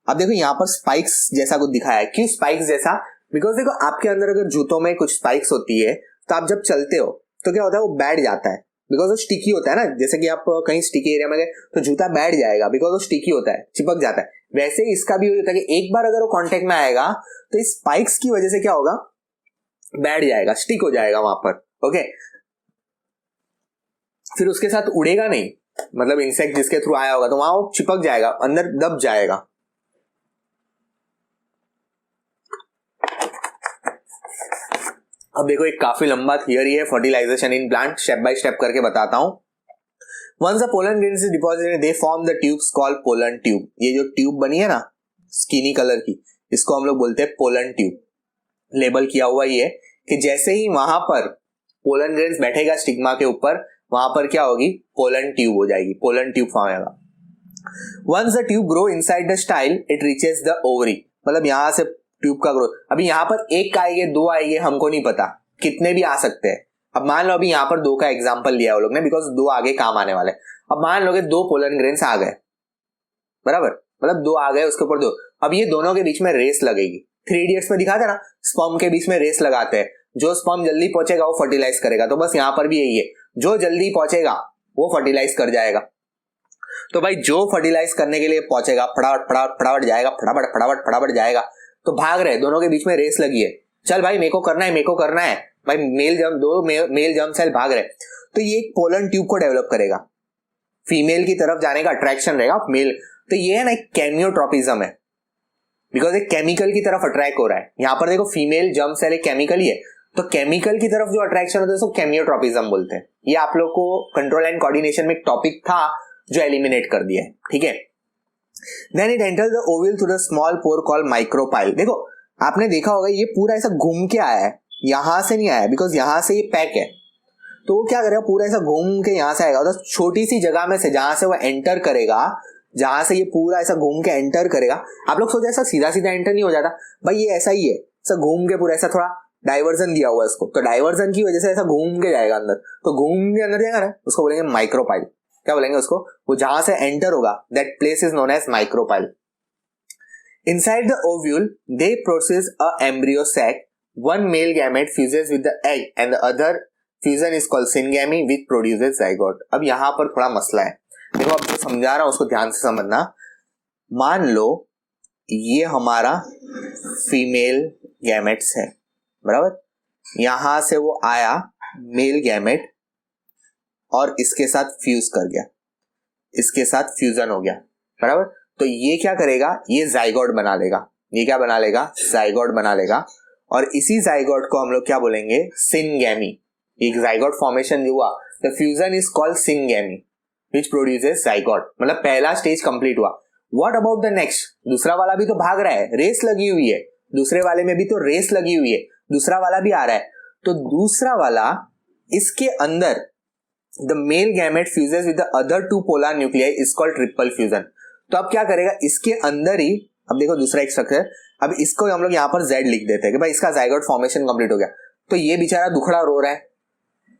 Speaker 1: अब देखो यहाँ पर स्पाइक्स जैसा कुछ दिखाया है। क्यों स्पाइक्स जैसा? बिकॉज देखो आपके अंदर अगर जूतों में कुछ स्पाइक्स होती है तो आप जब चलते हो तो क्या होता है, वो बैठ जाता है, बिकॉज वो स्टिकी होता है ना। जैसे कि आप कहीं स्टिकी एरिया में गए तो जूता बैठ जाएगा, बिकॉज वो स्टिकी होता है, चिपक जाता है। वैसे ही इसका भी होता है कि एक बार अगर वो कांटेक्ट में आएगा तो इस स्पाइक्स की वजह से क्या होगा, बैठ जाएगा, स्टिक हो जाएगा वहां पर। ओके, फिर उसके साथ उड़ेगा नहीं, मतलब इंसेक्ट जिसके थ्रू आया होगा तो वहां वो चिपक जाएगा, अंदर दब जाएगा। अब देखो एक काफी लंबा थियरी है fertilisation in plant, step by step करके बताता हूं। Once the pollen grains is deposited, they form the tubes called pollen tube। ये जो ट्यूब बनी है ना स्किनी कलर की, इसको हम लोग बोलते हैं पोलन ट्यूब। लेबल किया हुआ ये कि जैसे ही वहां पर पोलन ग्रेन्स बैठेगा स्टिग्मा के ऊपर, वहां पर क्या होगी, पोलन ट्यूब हो जाएगी, पोलन ट्यूब फॉर्म होगा। Once the tube grow inside the style, it reaches the ovary। मतलब यहां से ट्यूब का ग्रोथ, अभी यहां पर एक आएंगे, दो आएंगे, हमको नहीं पता, कितने भी आ सकते हैं। अब मान लो अभी यहां पर दो का एग्जांपल लिया वो लोग ने, बिकॉज दो आगे काम आने वाले। अब मान लो कि दो पोलन ग्रेन्स आ गए, बराबर, मतलब दो आ गए, उसके ऊपर दो। अब ये दोनों के बीच में रेस लगेगी। 3 इडियट्स में दिखाते ना, स्पर्म के बीच में रेस लगाते हैं, जो स्पर्म जल्दी पहुंचेगा वो फर्टिलाइज करेगा। तो बस यहां पर भी यही है, जो जल्दी पहुंचेगा वो फर्टिलाइज कर जाएगा। तो भाई जो फर्टिलाइज करने के लिए पहुंचेगा फटाफट फटाफट फटाफट जाएगा, फटाफट फटाफट फटाफट जाएगा। तो भाग रहे, दोनों के बीच में रेस लगी है, चल भाई मेरे को करना है, मेरे को करना है भाई। मेल जर्म सेल भाग रहे, तो ये एक पोलन ट्यूब को डेवलप करेगा, फीमेल की तरफ जाने का अट्रैक्शन रहेगा मेल। तो ये है ना एक केमियोट्रोपिज्म है, बिकॉज एक केमिकल की तरफ अट्रैक्ट हो रहा है। यहां पर देखो फीमेल जर्म सेल एक केमिकल ही है, तो केमिकल की तरफ जो अट्रैक्शन होता है उसको केमियोट्रोपिज्म बोलते हैं। ये आप लोग को कंट्रोल एंड कोऑर्डिनेशन में एक टॉपिक था जो एलिमिनेट कर दिया है, ठीक है। Then it enters the ovule through the small pore called micropyle। देखो आपने देखा होगा ये पूरा ऐसा घूम के आया है, यहां से नहीं आया, बिकॉज यहां से ये पैक है, तो वो क्या करेगा, पूरा ऐसा घूम के यहां से आएगा। तो छोटी सी जगह में से जहां से वो एंटर करेगा, जहां से ये पूरा ऐसा घूम के एंटर करेगा, आप लोग सोचे ऐसा सीधा सीधा एंटर नहीं हो जाता भाई, ये ऐसा ही है, ऐसा घूम के पूरा ऐसा थोड़ा डाइवर्जन दिया हुआ है इसको, तो डाइवर्जन की वजह से ऐसा घूम के जाएगा अंदर, तो घूम के अंदर जाएगा ना, उसको बोलेंगे माइक्रोपाइल। क्या बोलेंगे उसको, वो जहां से एंटर होगा, that place is known as micropyle. Inside the ovule they process a embryo sac, one male gamete fuses with the egg and the other fusion is called syngamy which produces zygote. अब यहां पर थोड़ा मसला है, देखो अब जो समझा रहा हूं उसको ध्यान से समझना। मान लो ये हमारा फीमेल गैमेट्स है, बराबर, यहां से वो आया मेल गैमेट और इसके साथ फ्यूज कर गया, इसके साथ फ्यूजन हो गया, बराबर। तो ये क्या करेगा, ये जाइगोट बना लेगा। ये क्या बना लेगा, जाइगोट बना लेगा। और इसी जाइगोट को हम लोग क्या बोलेंगे, सिनगैमी। एक जाइगोट फॉर्मेशन जो हुआ, the fusion is called syngamy which produces zygote. मतलब पहला स्टेज कंप्लीट हुआ। व्हाट अबाउट द नेक्स्ट, दूसरा वाला भी तो भाग रहा है, रेस लगी हुई है, दूसरे वाले में भी तो रेस लगी हुई है, दूसरा वाला भी आ रहा है। तो दूसरा वाला, इसके अंदर the male gamete fuses with the other two polar nuclei is called triple fusion। तो अब क्या करेगा, इसके अंदर ही, अब देखो दूसरा एक स्ट्रक्चर, अब इसको हम लोग यहाँ पर Z लिख देते हैं कि भाई इसका जाइगोट फॉर्मेशन कंप्लीट हो गया। तो ये बेचारा दुखड़ा रो रहा है,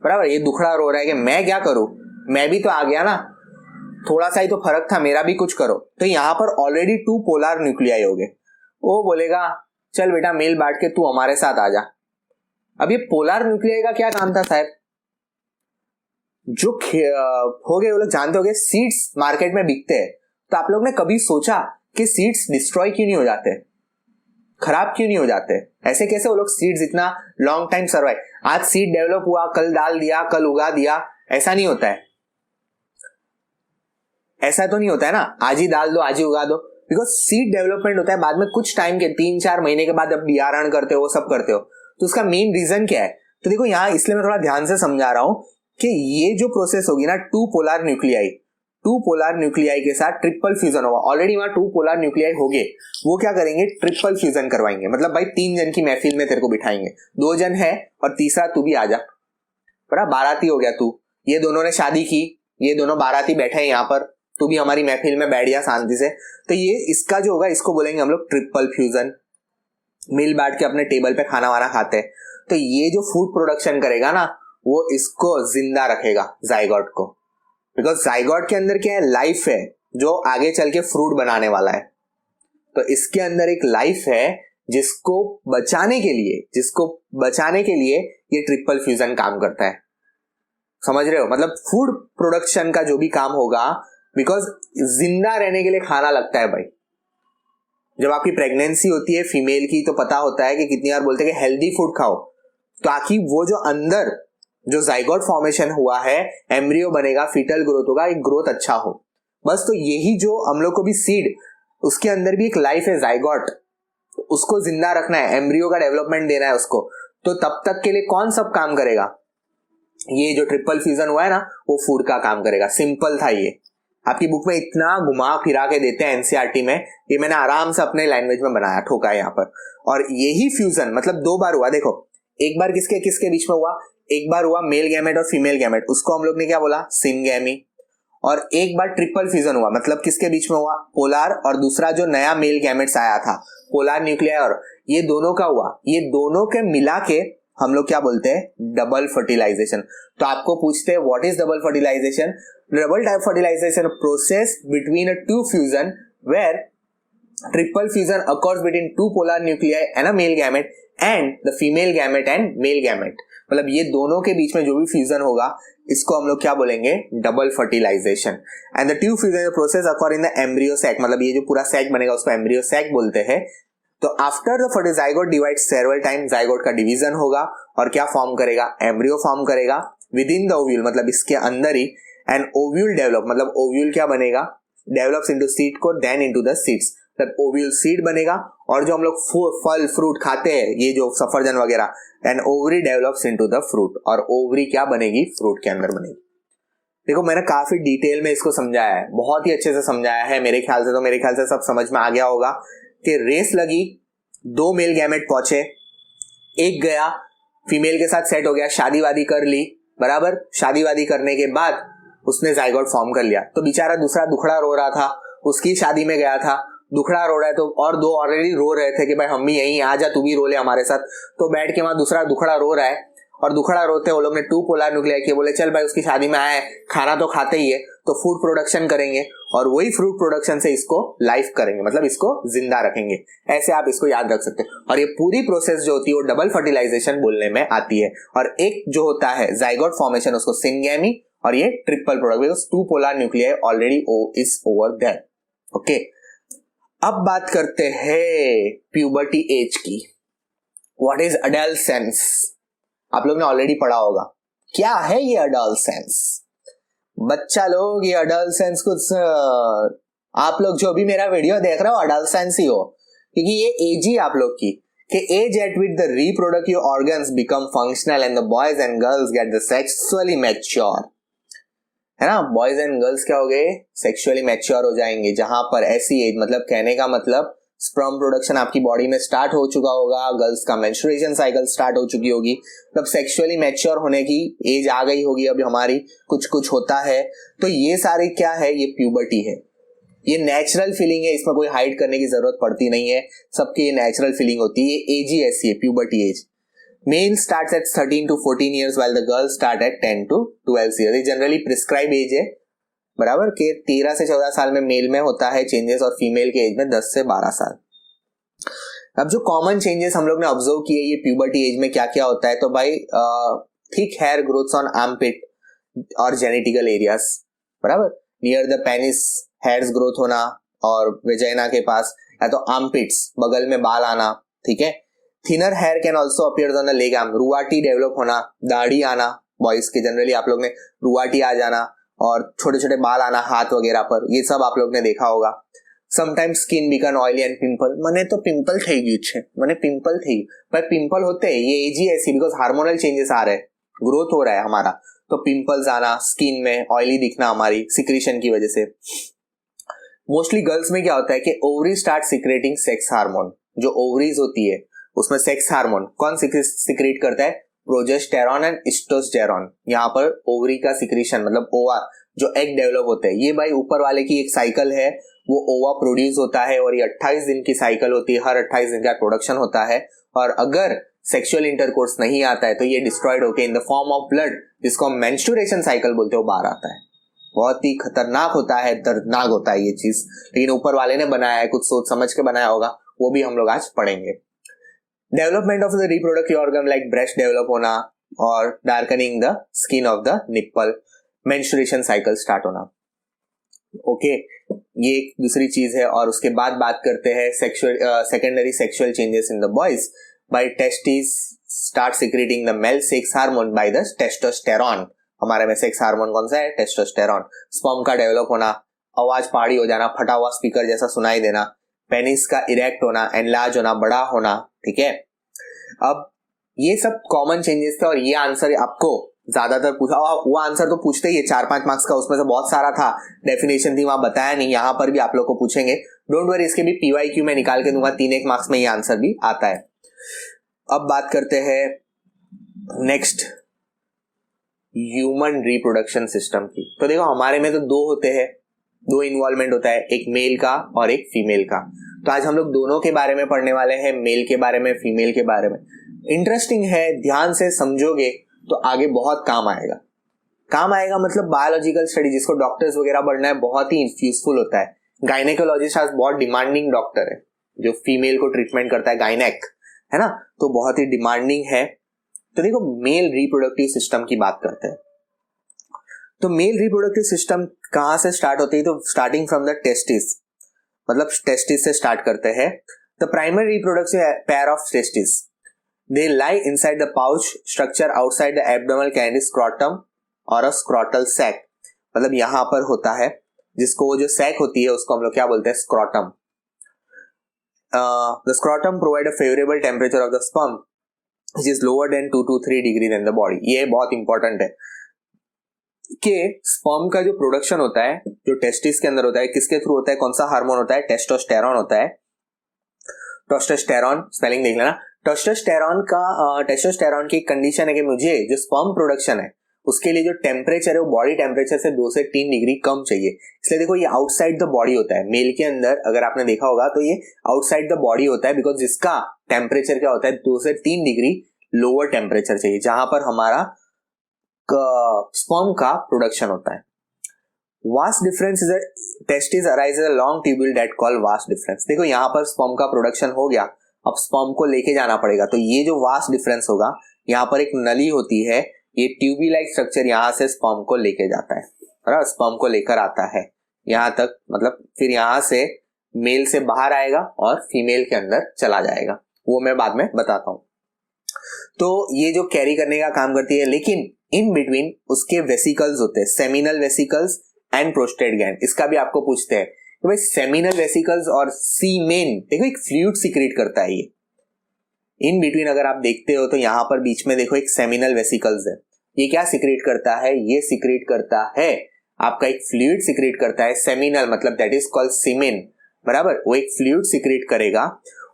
Speaker 1: बराबर, ये दुखड़ा रो रहा है कि मैं क्या करूं, मैं भी तो आ गया ना, थोड़ा सा ही तो फर्क था, मेरा भी कुछ करो। तो यहाँ पर ऑलरेडी 2 पोलर न्यूक्लियाई हो गए। वो बोलेगा चल बेटा मेल बांट के तू हमारे साथ आ जा। अब ये पोलर न्यूक्लियाई का क्या काम था साहब, जो हो गए, वो लोग जानते होंगे सीड्स मार्केट में बिकते हैं, तो आप लोग ने कभी सोचा कि सीड्स डिस्ट्रॉय क्यों नहीं हो जाते, खराब क्यों नहीं हो जाते? ऐसे कैसे वो लोग सीड्स इतना लॉन्ग टाइम सर्वाइव, आज सीड डेवलप हुआ, कल डाल दिया, कल उगा दिया, ऐसा नहीं होता है। ऐसा तो नहीं होता है ना, आज ही डाल दो आज ही उगा दो, बिकॉज सीड डेवलपमेंट होता है बाद में कुछ टाइम के 3-4 महीने के बाद, अब बियारण करते हो, वो सब करते हो, तो उसका मेन रीजन क्या है? तो देखो यहाँ इसलिए मैं थोड़ा ध्यान से समझा रहा हूं कि ये जो प्रोसेस होगी ना, टू पोलर न्यूक्लियाई के साथ ट्रिपल फ्यूजन होगा। ऑलरेडी वहां 2 पोलर न्यूक्लियाई हो गए, वो क्या करेंगे, ट्रिपल फ्यूजन करवाएंगे। मतलब भाई 3 जन की महफिल में तेरे को बिठाएंगे, 2 जन है और तीसरा तू भी आ जा, बड़ा बाराती हो गया तू, ये दोनों ने शादी की, ये दोनों बाराती बैठे हैं यहाँ पर, तू भी हमारी महफिल में बैठ गया शांति से, तो ये इसका जो होगा इसको बोलेंगे हम लोग ट्रिपल फ्यूजन। मिल बैठ के अपने टेबल पे खाना वाना खाते हैं, तो ये जो फूड प्रोडक्शन करेगा ना, वो इसको जिंदा रखेगा जाइगोट को, बिकॉज जाइगोट के अंदर क्या है, लाइफ है जो आगे चल के फ्रूट बनाने वाला है। तो इसके अंदर एक लाइफ है जिसको बचाने के लिए ये ट्रिपल फ्यूजन काम करता है। समझ रहे हो? मतलब फूड प्रोडक्शन का जो भी काम होगा, बिकॉज जिंदा रहने के लिए खाना लगता है भाई। जब आपकी प्रेगनेंसी होती है फीमेल की, तो पता होता है कि कितनी बार बोलते हैं कि हेल्दी फूड खाओ, ताकि वो जो अंदर जो जाइगोट फॉर्मेशन हुआ है, एम्ब्रियो बनेगा, फीटल ग्रोथ होगा, एक ग्रोथ अच्छा हो। बस तो यही जो हम लोग को भी सीड, उसके अंदर भी एक लाइफ है जाइगोट, उसको जिंदा रखना है, एम्ब्रियो का डेवलपमेंट देना है उसको। तो तब तक के लिए कौन सब काम करेगा? ये जो ट्रिपल फ्यूजन हुआ है ना, वो फूड का काम करेगा। सिंपल था ये, आपकी बुक में इतना घुमा फिरा के देते हैं एनसीईआरटी में, ये मैंने आराम से अपने लैंग्वेज में बनाया, ठोका है यहाँ पर। और यही फ्यूजन मतलब 2 बार हुआ। देखो, एक बार किसके किसके बीच में हुआ, एक बार हुआ मेल गैमेट और फीमेल गैमेट, उसको हम लोग ने क्या बोला, सिनगैमी। और एक बार ट्रिपल फ्यूजन हुआ, मतलब किसके बीच में हुआ, पोलार और दूसरा जो नया मेल गैमेट्स आया था, पोलार न्यूक्लियाई, और ये दोनों का हुआ, ये दोनों के मिला के हम लोग क्या बोलते हैं, डबल फर्टिलाइजेशन। तो आपको पूछते हैं what is double fertilisation? Double type fertilisation process between a 2 fusion where triple fusion occurs between 2 polar nuclei and a male gamete and the female gamete and male gamete। मतलब ये दोनों के बीच में जो भी फ्यूजन होगा, इसको हम लोग क्या बोलेंगे, double fertilisation. And the 2 fusion process occur in the embryo sac, मतलब ये जो पूरा सैक बनेगा उसको एम्ब्रियो सैक बोलते हैं। तो after the zygote divide several time, zygote का डिवीजन होगा और क्या फॉर्म करेगा, एम्ब्रियो फॉर्म करेगा विद इन द ओव्यूल, मतलब इसके अंदर ही। एंड ओव्यूल डेवलप, मतलब ओव्यूल क्या बनेगा, डेवलप्स इनटू सीड को, देन इनटू द सीड्स, तब ओव्यूल सीड बनेगा। और जो हम लोग फल फ्रूट खाते हैं, ये जो सफरजन वगैरह, and ovary develops into the fruit, और ओवरी क्या बनेगी, फ्रूट के अंदर बनेगी। देखो मैंने काफी डिटेल में इसको समझाया है, बहुत ही अच्छे से समझाया है, मेरे ख्याल से सब समझ में आ गया होगा कि रेस लगी, 2 मेल गैमेट पहुंचे, एक गया फीमेल के साथ सेट हो गया, शादी वादी कर ली, बराबर, शादी वादी करने के बाद उसने जाइगोट फॉर्म कर लिया। तो बेचारा दूसरा दुखड़ा रो रहा था, उसकी शादी में गया था, दुखड़ा रो रहा है, तो और 2 ऑलरेडी रो रहे थे कि भाई हम भी यहीं आ जा, तू भी रो ले हमारे साथ। तो बैठ के वहां दूसरा दुखड़ा रो रहा है, और दुखड़ा रोते वो लोग ने 2 पोलर न्यूक्लियाई किए, बोले चल भाई उसकी शादी में आए, खाना तो खाते ही है, तो फूड प्रोडक्शन करेंगे, और वही फ्रूट प्रोडक्शन से इसको लाइफ करेंगे, मतलब इसको जिंदा रखेंगे। ऐसे आप इसको याद रख सकते हैं। और ये पूरी प्रोसेस जो होती है वो डबल फर्टिलाइजेशन बोलने में आती है। और एक जो होता है जाइगोट फॉर्मेशन, उसको सिनगैमी, और ये triple product, because 2 polar nuclei already is over there. Okay, अब बात करते हैं प्यूबर्टी एज की। What is adolescence? आप लोग ने ऑलरेडी पढ़ा होगा, क्या है ये अडोलेसेंस? बच्चा लोग, ये अडोलेसेंस कुछ आप लोग जो भी मेरा वीडियो देख रहे हो अडोलेसेंस ही हो, क्योंकि ये एज ही आप लोग की, कि age at which the reproductive organs become functional and the boys and girls get the sexually mature, है ना। बॉयज एंड गर्ल्स क्या हो गए, सेक्सुअली मैच्योर हो जाएंगे, जहां पर ऐसी एज, मतलब कहने का मतलब स्पर्म प्रोडक्शन आपकी बॉडी में स्टार्ट हो चुका होगा, गर्ल्स का मेंस्ट्रुएशन साइकिल स्टार्ट हो चुकी होगी, तब सेक्सुअली मैच्योर होने की एज आ गई होगी अभी हमारी, कुछ होता है। तो ये सारी क्या है, ये प्यूबर्टी है, ये नेचुरल फीलिंग है, इसमें कोई हाइड करने की जरूरत पड़ती नहीं है, सबकी ये नेचुरल फीलिंग होती है। ये एज ही ऐसी है, puberty age. Male starts at 13 to 14 years while the girls start at 10 to 12 years। ये जनरली प्रिस्क्राइब एज है, बराबर, के 13 से 14 साल में मेल में होता है चेंजेस, और फीमेल के एज में 10 से 12 साल। अब जो कॉमन चेंजेस हम लोग ने ऑब्जर्व किए ये प्यूबर्टी एज में क्या क्या होता है, तो भाई thick hair growths on armpit और जेनिटिकल एरियाज, बराबर, near the penis hairs growth होना, और वेजाइना के पास, या तो आर्मपिट्स बगल में बाल आना, ठीक है। Thinner hair can also appear on the leg arm, रुआटी डेवलप होना, दाढ़ी आना, बॉयज के जनरली आप लोग ने रुआटी आ जाना और छोटे छोटे बाल आना हाथ वगैरह पर, ये सब आप लोग ने देखा होगा। Sometimes skin become oily and pimple, મને તો પિમ્પલ થઈ ગયું છે, મને પિમ્પલ થઈ ગયું, पर पिंपल होते हैं, ये एज ही ऐसी, बिकॉज हार्मोनल चेंजेस आ रहे हैं, ग्रोथ हो रहा है हमारा, तो पिंपल्स आना, स्किन में ऑयली दिखना हमारी सिक्रीशन की वजह से। मोस्टली गर्ल्स में क्या होता है कि ovary start secreting sex hormone, जो ओवरीज होती है उसमें सेक्स हार्मोन कौन सिक्रेट करता है, प्रोजेस्टेरॉन एंड टेस्टोस्टेरॉन। यहाँ पर ओवरी का सिक्रीशन मतलब ओवा जो एग डेवलप होते हैं, ये भाई ऊपर वाले की एक साइकिल है, वो ओवा प्रोड्यूस होता है और ये 28 दिन की साइकिल होती है, हर 28 दिन का प्रोडक्शन होता है, और अगर सेक्सुअल इंटरकोर्स नहीं आता है तो ये डिस्ट्रॉयड होके in the form of blood, जिसको हम मेंस्ट्रुएशन साइकिल बोलते हैं, वो बाहर आता है। बहुत ही खतरनाक होता है, दर्दनाक होता है ये चीज, लेकिन ऊपर वाले ने बनाया है, कुछ सोच समझ के बनाया होगा, वो भी हम लोग आज पढ़ेंगे। Development of the reproductive organ like breast develop होना और darkening the skin of the nipple, menstruation cycle start होना। ओके, ये एक दूसरी चीज है। और उसके बाद बात करते हैं secondary sexual changes in the boys, by testis start secreting the male sex hormone by the testosterone. हमारे में सेक्स हार्मोन कौन सा है, टेस्टोस्टेरॉन। स्पर्म का डेवलप होना, आवाज पहाड़ी हो जाना, फटा हुआ स्पीकर जैसा सुनाई देना, पेनिस का इरेक्ट होना, एनलार्ज होना, बड़ा होना, ठीक है। अब ये सब कॉमन चेंजेस थे और ये आंसर आपको ज्यादातर पूछा, वो आंसर तो पूछते ही है 4-5 मार्क्स का, उसमें से बहुत सारा था, डेफिनेशन थी वहां बताया नहीं, यहाँ पर भी आप लोग को पूछेंगे, डोंट वरी, इसके भी PYQ में निकाल के दूंगा, 3-1 मार्क्स में ये आंसर भी आता है। अब बात करते हैं नेक्स्ट, ह्यूमन रिप्रोडक्शन सिस्टम की। तो देखो हमारे में तो दो होते हैं, दो इन्वॉल्वमेंट होता है, एक मेल का और एक फीमेल का। तो आज हम लोग दोनों के बारे में पढ़ने वाले हैं, मेल के बारे में, फीमेल के बारे में। इंटरेस्टिंग है, ध्यान से समझोगे तो आगे बहुत काम आएगा। काम आएगा मतलब बायोलॉजिकल स्टडी, जिसको डॉक्टर्स वगैरह पढ़ना है, बहुत ही यूजफुल होता है। गायनेकोलॉजिस्ट आज बहुत डिमांडिंग डॉक्टर है, जो फीमेल को ट्रीटमेंट करता है, गायनेक है ना, तो बहुत ही डिमांडिंग है। तो देखो मेल रिप्रोडक्टिव सिस्टम की बात करते हैं। तो मेल रिप्रोडक्टिव सिस्टम कहां से स्टार्ट होती है, तो स्टार्टिंग फ्रॉम द टेस्टिस, मतलब टेस्टिस से स्टार्ट करते हैं। The primary reproductive pair of testis, they lie inside the pouch structure outside the abdominal candy scrotum और a scrotal sac, मतलब यहां पर होता है, जिसको वो जो सैक होती है उसको हम लोग क्या बोलते हैं, scrotum. The scrotum provide a favorable temperature of the sperm which is lower than 2 to 3 degree than the body। ये बहुत इंपॉर्टेंट है कि स्पर्म का जो प्रोडक्शन होता है, जो टेस्टिस के अंदर होता है, किसके थ्रू होता है, कौन सा हार्मोन होता है, टेस्टोस्टेरॉन होता है। टेस्टोस्टेरॉन स्पेलिंग देख लेना। टेस्टोस्टेरॉन की कंडीशन है कि मुझे जो स्पर्म प्रोडक्शन है उसके लिए जो टेम्परेचर है वो बॉडी टेम्परेचर से 2 से 3 डिग्री कम चाहिए। इसलिए देखो ये आउटसाइड द बॉडी होता है, मेल के अंदर अगर आपने देखा होगा तो ये आउटसाइड द बॉडी होता है, बिकॉज जिसका टेम्परेचर क्या होता है, 2 से 3 डिग्री लोअर टेम्परेचर चाहिए, जहां पर हमारा स्पर्म का प्रोडक्शन होता है। Vast difference is testis arises a long tubule that call vast difference. देखो यहाँ पर स्पर्म का प्रोडक्शन हो गया, अब स्पर्म को लेके जाना पड़ेगा, तो ये जो वास्ट डिफरेंस होगा, यहाँ पर एक नली होती है, ये ट्यूबी लाइक स्ट्रक्चर यहाँ से स्पर्म को लेके जाता है, स्पर्म को लेकर आता है यहाँ तक, मतलब फिर यहाँ से मेल से बाहर आएगा और फीमेल के अंदर चला जाएगा, वो मैं बाद में बताता हूं। तो ये जो कैरी करने का काम करती है, लेकिन इन बिटवीन उसके वेसिकल्स होते हैं, seminal vesicles and prostate gland. इसका भी आपको पूछते हैं तो भाई सेमिनल वेसिकल्स और सीमेन, देखो एक फ्लूइड सीक्रेट करता है ये। इन बिटवीन अगर आप देखते हो तो यहाँ पर बीच में देखो एक सेमिनल वेसिकल्स है, ये क्या सीक्रेट करता है, ये सीक्रेट करता है आपका एक फ्लूइड सीक्रेट करता है, सेमिनल मतलब दैट इज कॉल्ड सीमेन, बराबर। वो एक फ्लूइड सीक्रेट करेगा,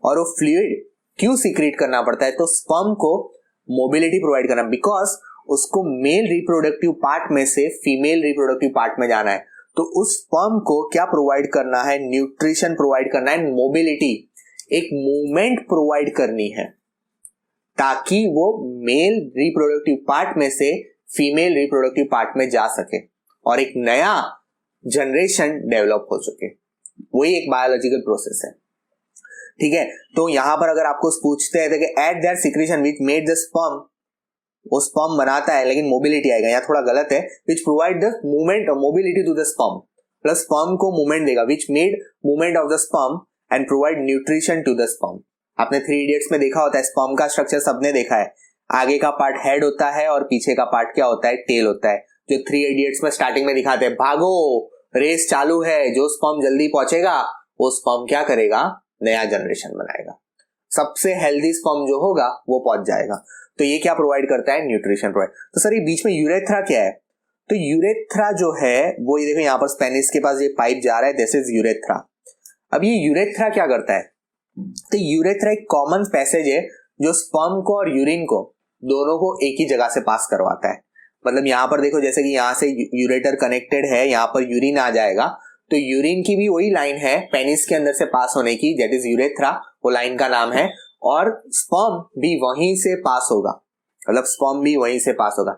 Speaker 1: और वो फ्लूइड क्यों सीक्रेट करना पड़ता है, तो स्पर्म को मोबिलिटी प्रोवाइड करना, बिकॉज उसको मेल रिप्रोडक्टिव पार्ट में से फीमेल रिप्रोडक्टिव पार्ट में जाना है, तो उस स्पर्म को क्या प्रोवाइड करना है, न्यूट्रिशन प्रोवाइड करना है, मोबिलिटी, एक मूवमेंट प्रोवाइड करनी है, ताकि वो मेल रिप्रोडक्टिव पार्ट में से फीमेल रिप्रोडक्टिव पार्ट में जा सके और एक नया जनरेशन डेवलप हो सके। वही एक बायोलॉजिकल प्रोसेस है, ठीक है। तो यहां पर अगर आपको पूछते हैं कि at that secretion which made the sperm, वो स्पर्म बनाता है लेकिन मोबिलिटी आएगा, यहाँ थोड़ा गलत है, विच प्रोवाइड द मूवमेंट और mobility to the sperm, plus sperm को मूवमेंट देगा, which made movement of the sperm and provide nutrition to the sperm. आपने थ्री इडियट्स में देखा होता है, स्पर्म का स्ट्रक्चर सबने देखा है, आगे का पार्ट हेड होता है और पीछे का पार्ट क्या होता है, टेल होता है। जो थ्री इडियट्स में स्टार्टिंग में दिखाते हैं, भागो रेस चालू है, जो स्पर्म जल्दी पहुंचेगा वो स्पर्म क्या करेगा, नया जनरेशन बनाएगा, सबसे हेल्दी स्पर्म जो होगा वो पहुंच जाएगा। तो ये क्या प्रोवाइड करता है, न्यूट्रिशन प्रोवाइड। तो सर ये बीच में यूरेथ्रा क्या है, तो यूरेथ्रा जो है वो ये देखो यहाँ पर पेनिस के पास ये पाइप जा रहा है, दिस इज यूरेथ्रा। अब ये यूरेथ्रा क्या करता है, तो यूरेथ्रा एक कॉमन पैसेज है जो स्पर्म को और यूरिन को दोनों को एक ही जगह से पास करवाता है। मतलब यहाँ पर देखो जैसे कि यहाँ से यूरेटर कनेक्टेड है, यहाँ पर यूरिन आ जाएगा, तो यूरिन की भी वही लाइन है पेनिस के अंदर से पास होने की, दैट इज यूरेथ्रा, वो लाइन का नाम है, और स्पर्म भी वहीं से पास होगा, मतलब स्पर्म भी वहीं से पास होगा।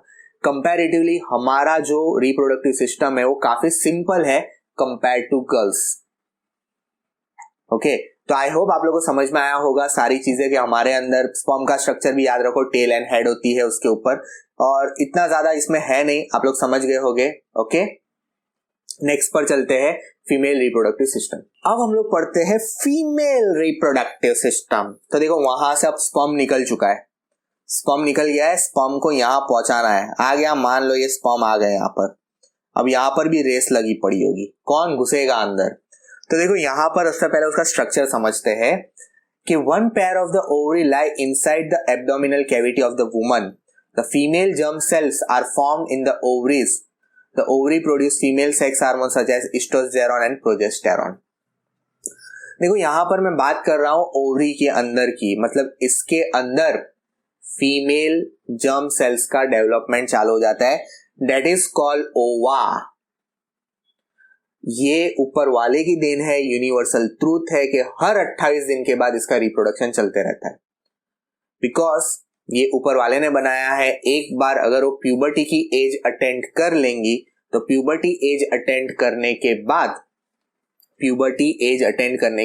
Speaker 1: कंपैरेटिवली हमारा जो रिप्रोडक्टिव सिस्टम है वो काफी सिंपल है कंपेयर टू गर्ल्स। ओके, तो आई होप आप लोगों को समझ में आया होगा सारी चीजें कि हमारे अंदर स्पर्म का स्ट्रक्चर भी याद रखो, टेल एंड हेड होती है उसके ऊपर, और इतना ज्यादा इसमें है नहीं, आप लोग समझ गए होंगे। ओके, नेक्स्ट पर चलते हैं, फीमेल रिप्रोडक्टिव सिस्टम। अब हम लोग पढ़ते हैं फीमेल रिप्रोडक्टिव सिस्टम। तो देखो वहां से अब स्पर्म निकल चुका है, स्पर्म निकल गया है, स्पर्म को यहाँ पहुंचाना है, आ गया, मान लो ये स्पर्म आ गए यहाँ पर। अब यहाँ पर भी रेस लगी पड़ी होगी, कौन घुसेगा अंदर। तो देखो यहाँ पर सबसे पहले उसका स्ट्रक्चर समझते हैं कि one pair of the ovary lie inside the abdominal cavity of the woman, the female germ cells are formed in the ovaries, the ovary produce female sex hormone such as estrogen and progesterone. देखो यहाँ पर मैं बात कर रहा हूं ovary के अंदर की, मतलब इसके अंदर फीमेल जर्म सेल्स का डेवलपमेंट चालू हो जाता है, दैट इज कॉल्ड ओवा। ये ऊपर वाले की देन है, यूनिवर्सल ट्रूथ है कि हर 28 दिन के बाद इसका रिप्रोडक्शन चलते रहता है, बिकॉज ये ऊपर वाले ने बनाया है। एक बार अगर वो प्यूबर्टी की एज अटेंड कर लेंगी तो प्यूबर्टी एज अटेंड करने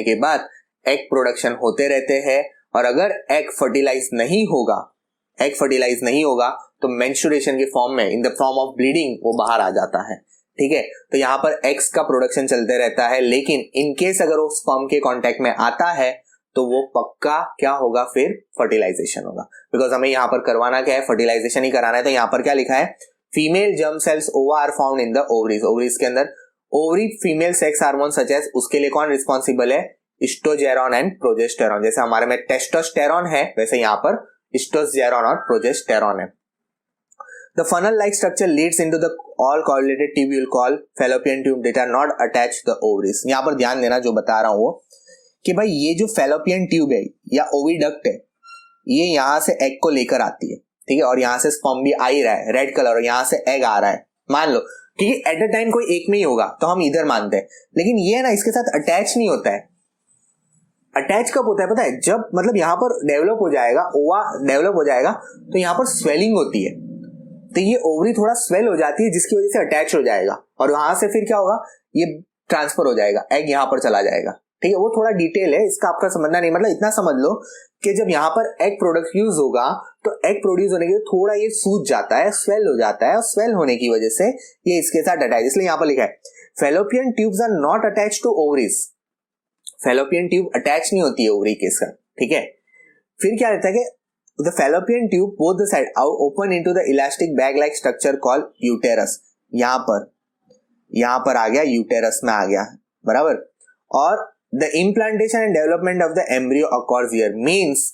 Speaker 1: के बाद एग प्रोडक्शन होते रहते हैं, और अगर एग फर्टिलाइज नहीं होगा तो मेंस्ट्रुएशन के फॉर्म में, in the form of bleeding, वो बाहर आ जाता है। ठीक है, तो यहाँ पर एग्स का प्रोडक्शन चलते रहता है, लेकिन इन केस अगर वो स्पर्म के कांटेक्ट में आता है तो वो पक्का क्या होगा, फिर फर्टिलाइजेशन होगा, बिकॉज हमें यहाँ पर करवाना क्या है, फर्टिलाइजेशन ही कराना है। तो यहाँ पर क्या लिखा है, female germ cells ova are found in the ovaries, ovaries के अंदर ovary female sex hormone such as, उसके लिए कौन रिस्पॉन्सिबल है, एस्ट्रोजेरोन एंड प्रोजेस्टेरोन। जैसे हमारे में टेस्टोस्टेरोन है वैसे यहाँ पर एस्ट्रोजेरोन और प्रोजेस्टेरोन है। The funnel-like structure leads into the all correlated tubule called fallopian tube that are not attached to the ovaries। यहाँ पर ध्यान देना जो बता रहा हूँ वो कि भाई ये जो fallopian tube है या ओविडक्ट है, ये यहाँ से एग को लेकर आती है, ठीक है, और यहाँ से स्पर्म भी आ ही रहा है रेड कलर, और यहाँ से एग आ रहा है, मान लो, क्योंकि एट अ टाइम कोई एक में ही होगा तो हम इधर मानते हैं, लेकिन ये ना इसके साथ अटैच नहीं होता है। अटैच कब होता है पता है, जब मतलब यहाँ पर डेवलप हो जाएगा, ओवा डेवलप हो जाएगा तो यहाँ पर स्वेलिंग होती है, तो ये ओवरी थोड़ा स्वेल हो जाती है जिसकी वजह से अटैच हो जाएगा, और वहां से फिर क्या होगा, ये ट्रांसफर हो जाएगा, एग यहाँ पर चला जाएगा। ठीक है, वो थोड़ा डिटेल है, इसका आपका समझना नहीं, मतलब इतना समझ लो कि जब यहाँ पर एग प्रोडक्ट यूज होगा तो एग प्रोड्यूस होने के थोड़ा ये सूज जाता है, स्वेल हो जाता है, और स्वेल होने की वजह से ये इसके साथ अटैच, इसलिए यहाँ पर लिखा है fallopian tubes are not attach to ovaries. Fallopian tube attach नहीं होती है ओवरी के साथ। ठीक है, फिर क्या रहता है कि the fallopian tube both the side open into the elastic bag like structure called uterus। यहाँ पर आ गया, यूटेरस में आ गया, बराबर। और the implantation and development of the embryo occurs here, means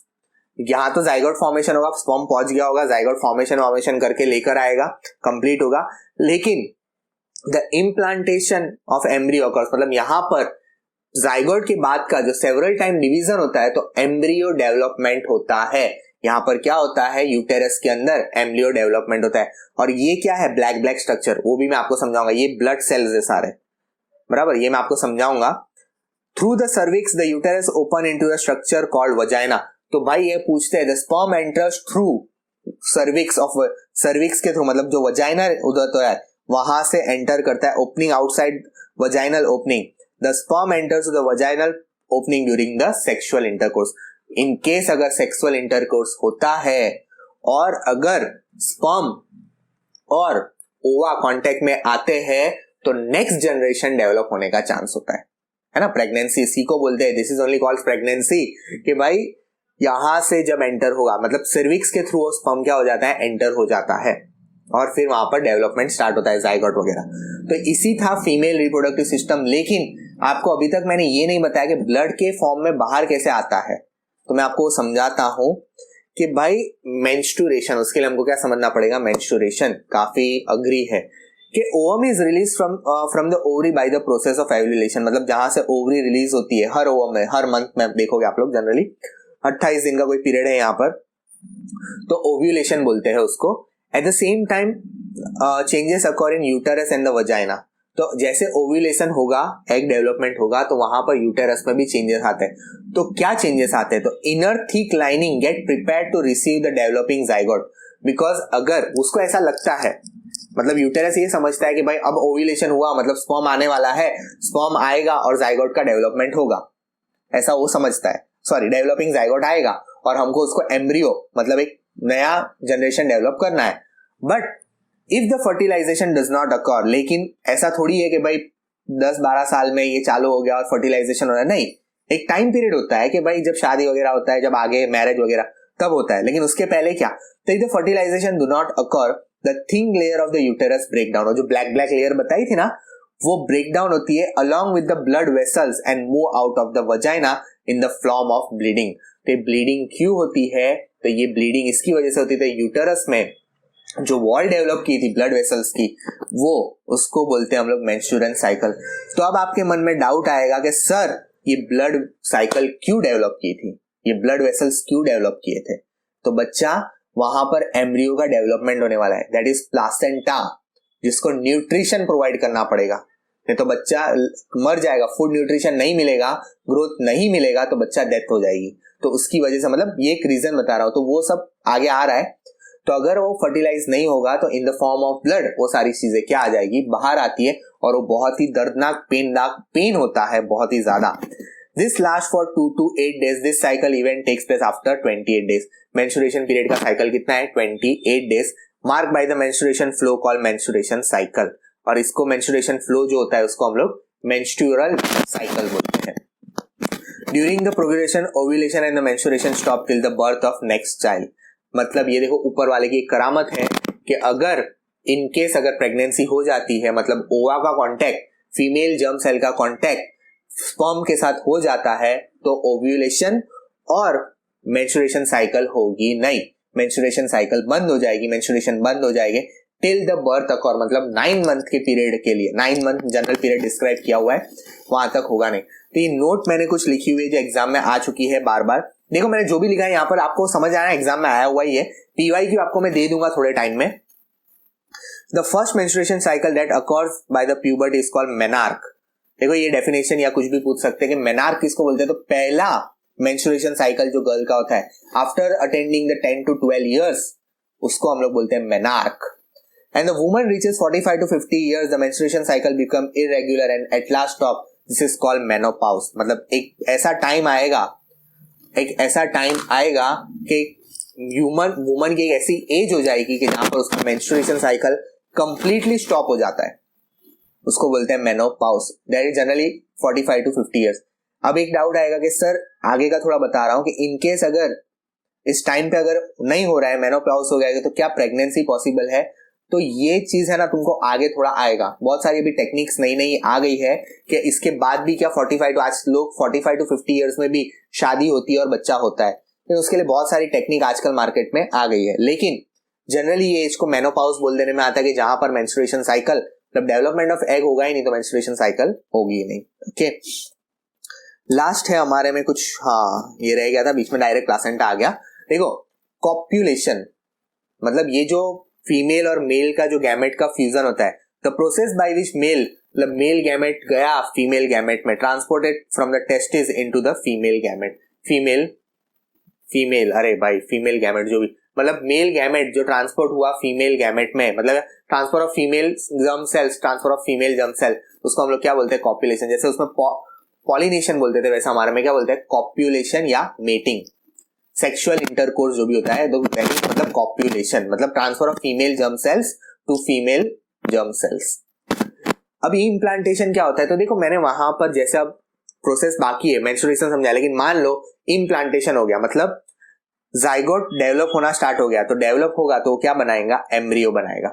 Speaker 1: यहाँ तो जाइगोट फॉर्मेशन होगा, स्पर्म पहुंच गया होगा, जाइगोट फॉर्मेशन करके लेकर आएगा, कंप्लीट होगा, लेकिन the implantation of embryo occurs, मतलब यहाँ पर जाइगोट के बाद का जो सेवरल टाइम डिवीजन होता है तो एम्ब्रियो डेवलपमेंट होता है। यहाँ पर क्या होता है, यूटेरस के अंदर एम्ब्रियो डेवलपमेंट होता है, और ये क्या है, ब्लैक स्ट्रक्चर, वो भी मैं आपको समझाऊंगा, ये ब्लड सेल्स है सारे, बराबर, ये मैं आपको समझाऊंगा। Through the cervix the uterus open into the structure called vagina. तो भाई ये पूछते हैं the sperm enters through cervix of, cervix के थ्रू मतलब जो वजाइना उधर तो है वहां से एंटर करता है, opening outside vaginal opening, the sperm enters the vaginal opening during the sexual intercourse. In case अगर सेक्सुअल इंटरकोर्स होता है और अगर स्पर्म और ओवा कांटेक्ट में आते हैं तो नेक्स्ट जनरेशन डेवलप होने का चांस होता है ना। प्रेगनेंसी इसी को बोलते हैं, this is only called pregnancy, कि भाई यहां से जब एंटर होगा मतलब सर्विक्स के थ्रू स्पर्म क्या हो जाता है, एंटर हो जाता है और फिर वहां पर डेवलपमेंट स्टार्ट होता है, जाइगोट वगैरह। तो इसी था फीमेल रिप्रोडक्टिव सिस्टम। लेकिन आपको अभी तक मैंने ये नहीं बताया कि ब्लड के फॉर्म में बाहर कैसे आता है, तो मैं आपको समझाता हूं कि भाई मेंस्ट्रुएशन, उसके लिए हमको क्या समझना पड़ेगा, मेंस्ट्रुएशन काफी अग्री है कि ovum is release from the ovary by the process of ovulation. मतलब जहां से ओवरी रिलीज होती है हर ओवम में, हर मंथ में देखोगे आप लोग जनरली 28 दिन का कोई पीरियड है यहाँ पर, तो ओव्यूलेशन बोलते हैं उसको। At the same time changes occur in uterus and the vagina. तो जैसे ओव्यूलेशन होगा, एग डेवलपमेंट होगा, तो वहां पर यूटेरस में भी चेंजेस आते हैं। तो क्या चेंजेस आते हैं, तो inner thick lining get prepare to receive the developing zygote. Because अगर उसको ऐसा लगता है, मतलब यूटेरस ये समझता है कि भाई अब ओव्यूलेशन हुआ मतलब स्पर्म आने वाला है, स्पर्म आएगा और जाइगोट का डेवलपमेंट होगा, ऐसा वो समझता है। सॉरी, डेवलपिंग जाइगोट आएगा और हमको उसको एम्ब्रियो मतलब एक नया जनरेशन डेवलप करना है। But if the fertilisation does not occur, लेकिन ऐसा थोड़ी है कि भाई 10-12 साल में ये चालू हो गया और फर्टिलाइजेशन हो रहा है, नहीं, एक टाइम पीरियड होता है कि भाई जब शादी वगैरह होता है, जब आगे मैरिज वगैरह तब होता है। लेकिन उसके पहले क्या, तो if the fertilisation do not occur the thin layer of the uterus break down. और जो ब्लैक ब्लैक लेयर बताई थी ना, वो ब्रेक डाउन होती है along with the blood vessels and move out of the vagina in the form of bleeding। तो ये ब्लीडिंग क्यों होती है, तो ये ब्लीडिंग इसकी वजह से होती है यूटेरस में जो वॉल डेवलप की थी ब्लड वेसल्स की, वो उसको बोलते हैं हम लोग मेंस्ट्रुएशन साइकिल। तो अब आपके मन में डाउट आएगा कि सर ये ब्लड साइकिल क्यों डेवलप की थी, ये ब्लड वेसल्स क्यों डेवलप किए थे। तो बच्चा वहां पर एम्ब्रियो का डेवलपमेंट होने वाला है, दैट इज प्लासेंटा, जिसको न्यूट्रिशन प्रोवाइड करना पड़ेगा, नहीं तो बच्चा मर जाएगा। फूड न्यूट्रिशन नहीं मिलेगा, ग्रोथ नहीं मिलेगा, तो बच्चा डेथ हो जाएगी। तो उसकी वजह से, मतलब ये एक रीजन बता रहा हूं, तो वो सब आगे आ रहा है। तो अगर वो फर्टिलाइज नहीं होगा तो in the form of blood वो सारी चीजें क्या आ जाएगी, बाहर आती है, और वो बहुत ही दर्दनाक पेन होता है, बहुत ही ज्यादा। This last for 2 to 8 days। This cycle event takes place after 28 days। Menstruation period का साइकिल कितना है, 28 days, mark by the menstruation flow called menstruation cycle. और इसको मेंस्ट्रुएशन फ्लो जो होता है उसको हम लोग मेंस्ट्रुअल साइकिल बोलते हैं। During the progression ovulation and the menstruation stop till the birth of next child. मतलब ये देखो ऊपर वाले की एक करामत है कि अगर इन केस अगर प्रेगनेंसी हो जाती है, मतलब ओवा का कांटेक्ट, फीमेल जर्म सेल का कांटेक्ट स्पर्म के साथ हो जाता है, तो ओव्यूलेशन और मेंस्ट्रुएशन साइकिल होगी नहीं, मेंस्ट्रुएशन साइकिल बंद हो जाएगी, मेंस्ट्रुएशन बंद हो जाएगी टिल द बर्थ अकर, मतलब 9 मंथ के पीरियड के लिए, 9 मंथ जनरल पीरियड डिस्क्राइब किया हुआ है, वहां तक होगा नहीं। तो ये नोट मैंने कुछ लिखी हुई है जो एग्जाम में आ चुकी है बार बार। देखो मैंने जो भी लिखा है यहाँ पर आपको समझ आना, एग्जाम में आया हुआ ही है। PYQ आपको मैं दे दूंगा थोड़े टाइम में। The first menstruation cycle that occurs by the puberty is called menarche. देखो ये डेफिनेशन या कुछ भी पूछ सकते हैं कि मेनार्क किसको बोलते हैं, तो पहला मेंस्ट्रुएशन साइकिल जो गर्ल का होता है after attending the 10 to 12 years, उसको हम लोग बोलते हैं menarche. And the woman reaches 45 to 50 years, the menstruation cycle become irregular and at last stop. This is called menopause। मतलब एक ऐसा टाइम आएगा कि वुमन की एक ऐसी एज हो जाएगी कि जहां पर उसका मेंस्ट्रुएशन साइकिल कंप्लीटली स्टॉप हो जाता है, उसको बोलते हैं menopause. That is generally 45 to 50 years। अब एक डाउट आएगा कि सर आगे का थोड़ा बता रहा हूं कि इनकेस अगर इस टाइम पे अगर नहीं हो रहा है, मेनोपॉज हो गया, तो क्या प्रेगनेंसी पॉसिबल है। तो ये चीज है ना, तुमको आगे थोड़ा आएगा, बहुत सारी अभी टेक्निक्स नई नई आ गई है कि इसके बाद भी क्या 45 to, आज लोग 45 to 50 years में भी शादी होती है और बच्चा होता है, तो उसके लिए बहुत सारी टेक्निक आजकल मार्केट में आ गई है। लेकिन जनरली ये एज को मेनोपॉज बोल देने में आता है कि जहां पर मेंस्ट्रुएशन साइकिल, मतलब डेवलपमेंट ऑफ एग होगा ही नहीं तो मेंस्ट्रुएशन साइकिल होगी ही नहीं। ओके, लास्ट है हमारे में कुछ, हाँ ये रह गया था बीच में, डायरेक्ट प्लासेंटा आ गया। देखो कॉप्यूलेशन, मतलब ये जो फीमेल और मेल का जो गैमेट का फ्यूजन होता है, the process by which male, मतलब मेल गैमेट गया फीमेल गैमेट में, transported from the testis into the female gamete. Female अरे भाई फीमेल गैमेट जो भी, मतलब मेल गैमेट जो ट्रांसपोर्ट हुआ फीमेल गैमेट में, मतलब transfer of female germ cells, transfer of female germ cell, उसको हम लोग क्या बोलते हैं, कॉप्यूलेशन। जैसे उसमें पॉलिनेशन बोलते थे, वैसे हमारे में क्या बोलते हैं, कॉप्यूलेशन या मेटिंग। सेक्सुअल इंटरकोर्स जो भी होता है तो मतलब कॉप्यूलेशन, मतलब transfer of female germ cells to female germ cells. अब ये इम्प्लांटेशन क्या होता है, तो देखो मैंने वहां पर जैसे अब प्रोसेस बाकी है, मेंस्ट्रुएशन समझा, लेकिन मान लो इम्प्लांटेशन हो गया, मतलब जाइगोट डेवलप होना स्टार्ट हो गया, तो डेवलप होगा तो वो क्या बनाएगा, एम्ब्रियो बनाएगा।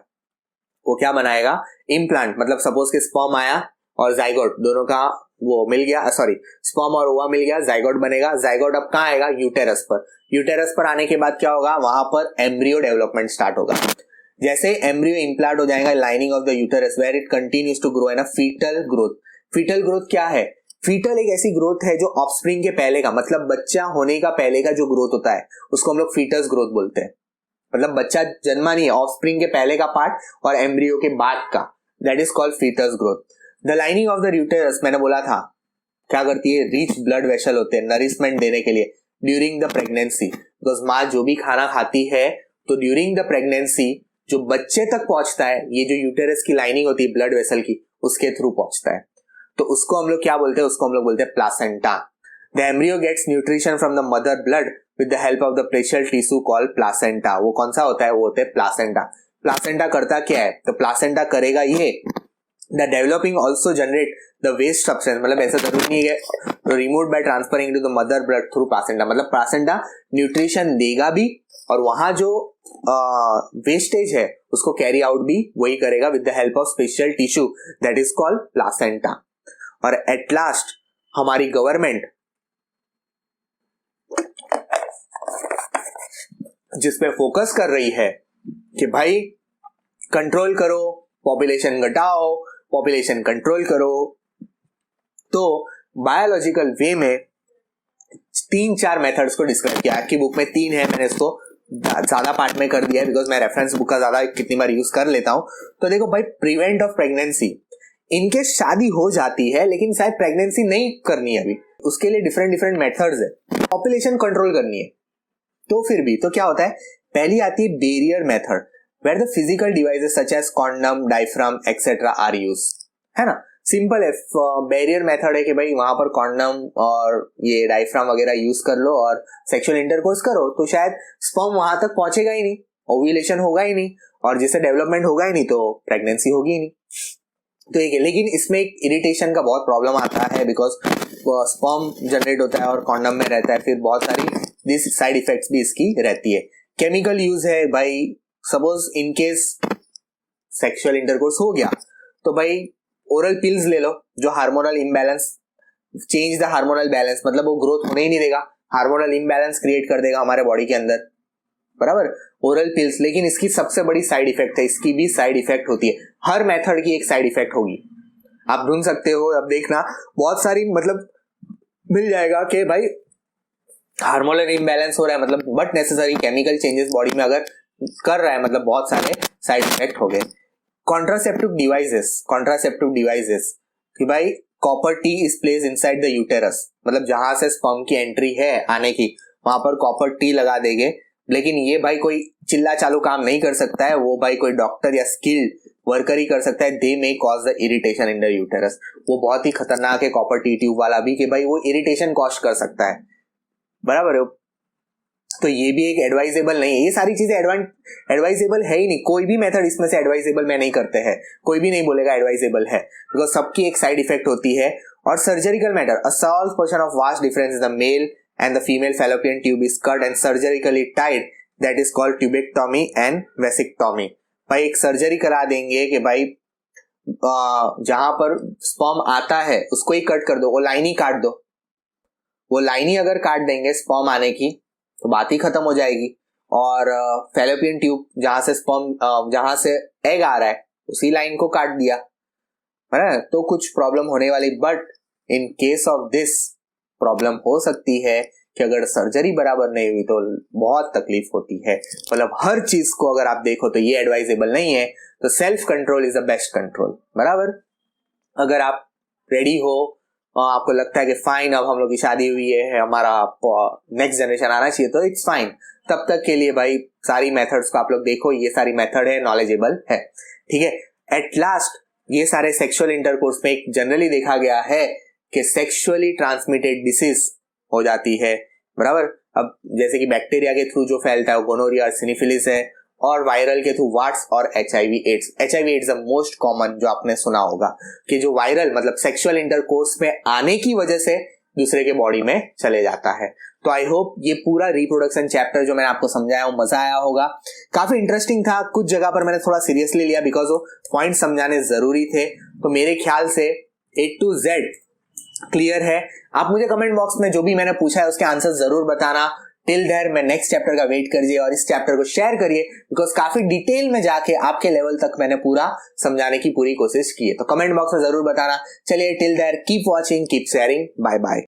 Speaker 1: वो क्या बनाएगा, इम्प्लांट। मतलब सपोज कि स्पर्म आया और जाइगोट दोनों का वो मिल गया, सॉरी स्पर्म और ओवा मिल गया, जाइगोट बनेगा। जाइगोट अब कहाँ आएगा, यूटेरस पर। यूटेरस पर आने के बाद क्या होगा, वहां पर एम्ब्रियो डेवलपमेंट स्टार्ट होगा। जैसे एम्ब्रियो इम्प्लांट हो जाएगा lining of the uterus where it continues to grow in a foetal growth. Foetal growth क्या है, फीटल एक ऐसी ग्रोथ है जो ऑफस्प्रिंग के पहले का, मतलब बच्चा होने का पहले का जो ग्रोथ होता है उसको हम लोग फीटस ग्रोथ बोलते हैं। मतलब बच्चा जन्मा नहीं है, ऑफस्प्रिंग के पहले का पार्ट और एम्ब्रियो के बाद का, that is called foetus growth. The lining of the uterus, मैंने बोला था क्या करती है, रिच ब्लड वेसल होते हैं नरिशमेंट देने के लिए ड्यूरिंग द प्रेगनेंसी। बिकॉज माँ जो भी खाना खाती है तो ड्यूरिंग द प्रेगनेंसी जो बच्चे तक पहुंचता है, ये जो यूटेरस की लाइनिंग होती है ब्लड वेसल की, उसके थ्रू पहुंचता है। तो उसको हम लोग क्या बोलते हैं, उसको हम लोग बोलते हैं placenta. The embryo gets nutrition from the mother blood with the help of the special tissue called placenta. वो कौन सा होता है, वो होता है प्लासेंटा। प्लासेंटा करता क्या है, तो प्लासेंटा करेगा ये, the developing also generate the waste substance, मतलब ऐसा जरूरी नहीं है remove by transferring to the mother blood through placenta. मतलब प्लासेंटा न्यूट्रिशन देगा भी और वहां जो वेस्टेज है उसको कैरी आउट भी वही करेगा with the help of special tissue that is called placenta. और एट लास्ट हमारी गवर्नमेंट जिस पे फोकस कर रही है कि भाई कंट्रोल करो, पॉपुलेशन घटाओ, पॉपुलेशन कंट्रोल करो, तो बायोलॉजिकल वे में 3-4 मेथड्स को डिस्क्राइब किया। आपकी बुक में 3 है, मैंने इसको ज्यादा पार्ट में कर दिया है बिकॉज मैं रेफरेंस बुक का ज्यादा कितनी बार यूज कर लेता हूं। तो देखो भाई, प्रिवेंट ऑफ प्रेगनेंसी, इनके शादी हो जाती है लेकिन शायद प्रेगनेंसी नहीं करनी है अभी, उसके लिए डिफरेंट मेथड्स है। पॉपुलेशन कंट्रोल करनी है तो फिर भी तो क्या होता है, पहली आती है barrier method where the physical devices such as condom, diaphragm etcetera are use, है ना। सिंपल है, बैरियर मेथड है कि भाई वहां पर कॉन्डम और ये डायफ्राम वगैरह यूज कर लो और सेक्सुअल इंटरकोर्स करो, तो शायद स्पर्म वहां तक पहुंचेगा ही नहीं, ओव्यूलेशन होगा ही नहीं, और जिससे डेवलपमेंट होगा ही नहीं तो प्रेगनेंसी होगी ही नहीं। तो एक, लेकिन इसमें एक इरिटेशन का बहुत प्रॉब्लम आता है बिकॉज स्पर्म जनरेट होता है और कॉन्डम में रहता है, फिर बहुत सारी दिस साइड इफेक्ट्स भी इसकी रहती है। केमिकल यूज है भाई, suppose in case sexual intercourse हो गया तो भाई ओरल पिल्स ले लो जो hormonal imbalance, change the hormonal balance, मतलब वो ग्रोथ होने ही नहीं देगा, हार्मोनल इम्बैलेंस क्रिएट कर देगा हमारे बॉडी के अंदर, बराबर, ओरल पिल्स। लेकिन इसकी सबसे बड़ी साइड इफेक्ट है, इसकी भी साइड इफेक्ट होती है, हर मेथड की एक साइड इफेक्ट होगी, आप ढूंढ सकते हो, अब देखना बहुत सारी, मतलब मिल जाएगा कि भाई हार्मोनल इम्बैलेंस हो रहा है, मतलब but necessary chemical changes body में अगर कर रहा है, मतलब बहुत सारे साइड इफेक्ट हो गए। कॉन्ट्रासेप्टिव डिवाइसेस कि भाई copper T is place inside the uterus, मतलब जहां से स्पर्म की एंट्री है आने की वहां पर कॉपर टी लगा देंगे, लेकिन ये भाई कोई चिल्ला चालू काम नहीं कर सकता है, वो भाई कोई डॉक्टर या स्किल्ड वर्कर ही कर सकता है। They may cause the irritation in the uterus, वो बहुत ही खतरनाक है कॉपर टी ट्यूब वाला भी, कि भाई वो इरिटेशन कॉज कर सकता है, बराबर है। तो ये भी एक एडवाइजेबल नहीं है, ये सारी चीजें एडवाइजेबल है ही नहीं, कोई भी मेथड इसमें से एडवाइजेबल में नहीं करते हैं, कोई भी नहीं बोलेगा एडवाइजेबल है, बिकॉज सबकी एक साइड इफेक्ट होती है। और surgical matter, a small portion of vast difference in the male and the female fallopian tube is cut and surgically tied, that is called tubectomy and vasectomy. भाई एक surgery करा देंगे कि भाई जहां पर स्पर्म आता है उसको ही कट कर दो, वो लाइन ही काट दो, वो लाइन ही अगर काट देंगे स्पर्म आने की तो बात ही खत्म हो जाएगी। और फैलोपियन ट्यूब जहां से स्पर्म, जहां से एग आ रहा है उसी लाइन को काट दिया, है ना, तो कुछ प्रॉब्लम होने वाली। But in case of this problem हो सकती है कि अगर सर्जरी बराबर नहीं हुई तो बहुत तकलीफ होती है। मतलब हर चीज को अगर आप देखो तो ये एडवाइजेबल नहीं है, तो self control is the best control, बराबर। अगर आप रेडी हो, आपको लगता है कि फाइन अब हम लोग की शादी हुई है, हमारा नेक्स्ट जनरेशन आना चाहिए, तो इट्स फाइन, तब तक के लिए भाई सारी मेथड्स को आप लोग देखो, ये सारी मेथड है, नॉलेजेबल है, ठीक है। एट लास्ट ये सारे सेक्सुअल इंटरकोर्स में जनरली देखा गया है कि सेक्सुअली ट्रांसमिटेड डिसीज हो जाती है, बराबर। अब जैसे कि बैक्टीरिया के थ्रू जो फैलता है वो गोनोरिया, सिफिलिस है, और वायरल के थ्रू वाट्स और HIV AIDS. HIV AIDS the most common जो आपने सुना होगा, कि जो वायरल मतलब सेक्सुअल इंटरकोर्स में आने की वजह से दूसरे के बॉडी में चले जाता है। तो आई होप ये पूरा रिप्रोडक्शन चैप्टर जो मैंने आपको समझाया वो मजा आया होगा। काफी इंटरेस्टिंग था, कुछ जगह पर मैंने थोड़ा सीरियसली लिया बिकॉज वो पॉइंट समझाने जरूरी थे। तो मेरे ख्याल से A to Z क्लियर है। आप मुझे कमेंट बॉक्स में जो भी मैंने पूछा है उसके आंसर जरूर बताना। टिल देयर मैं नेक्स्ट चैप्टर का वेट करिए और इस चैप्टर को शेयर करिए बिकॉज काफी डिटेल में जाके आपके लेवल तक मैंने पूरा समझाने की पूरी कोशिश की है। तो कमेंट बॉक्स में जरूर बताना। चलिए till there keep watching, keep sharing, bye bye.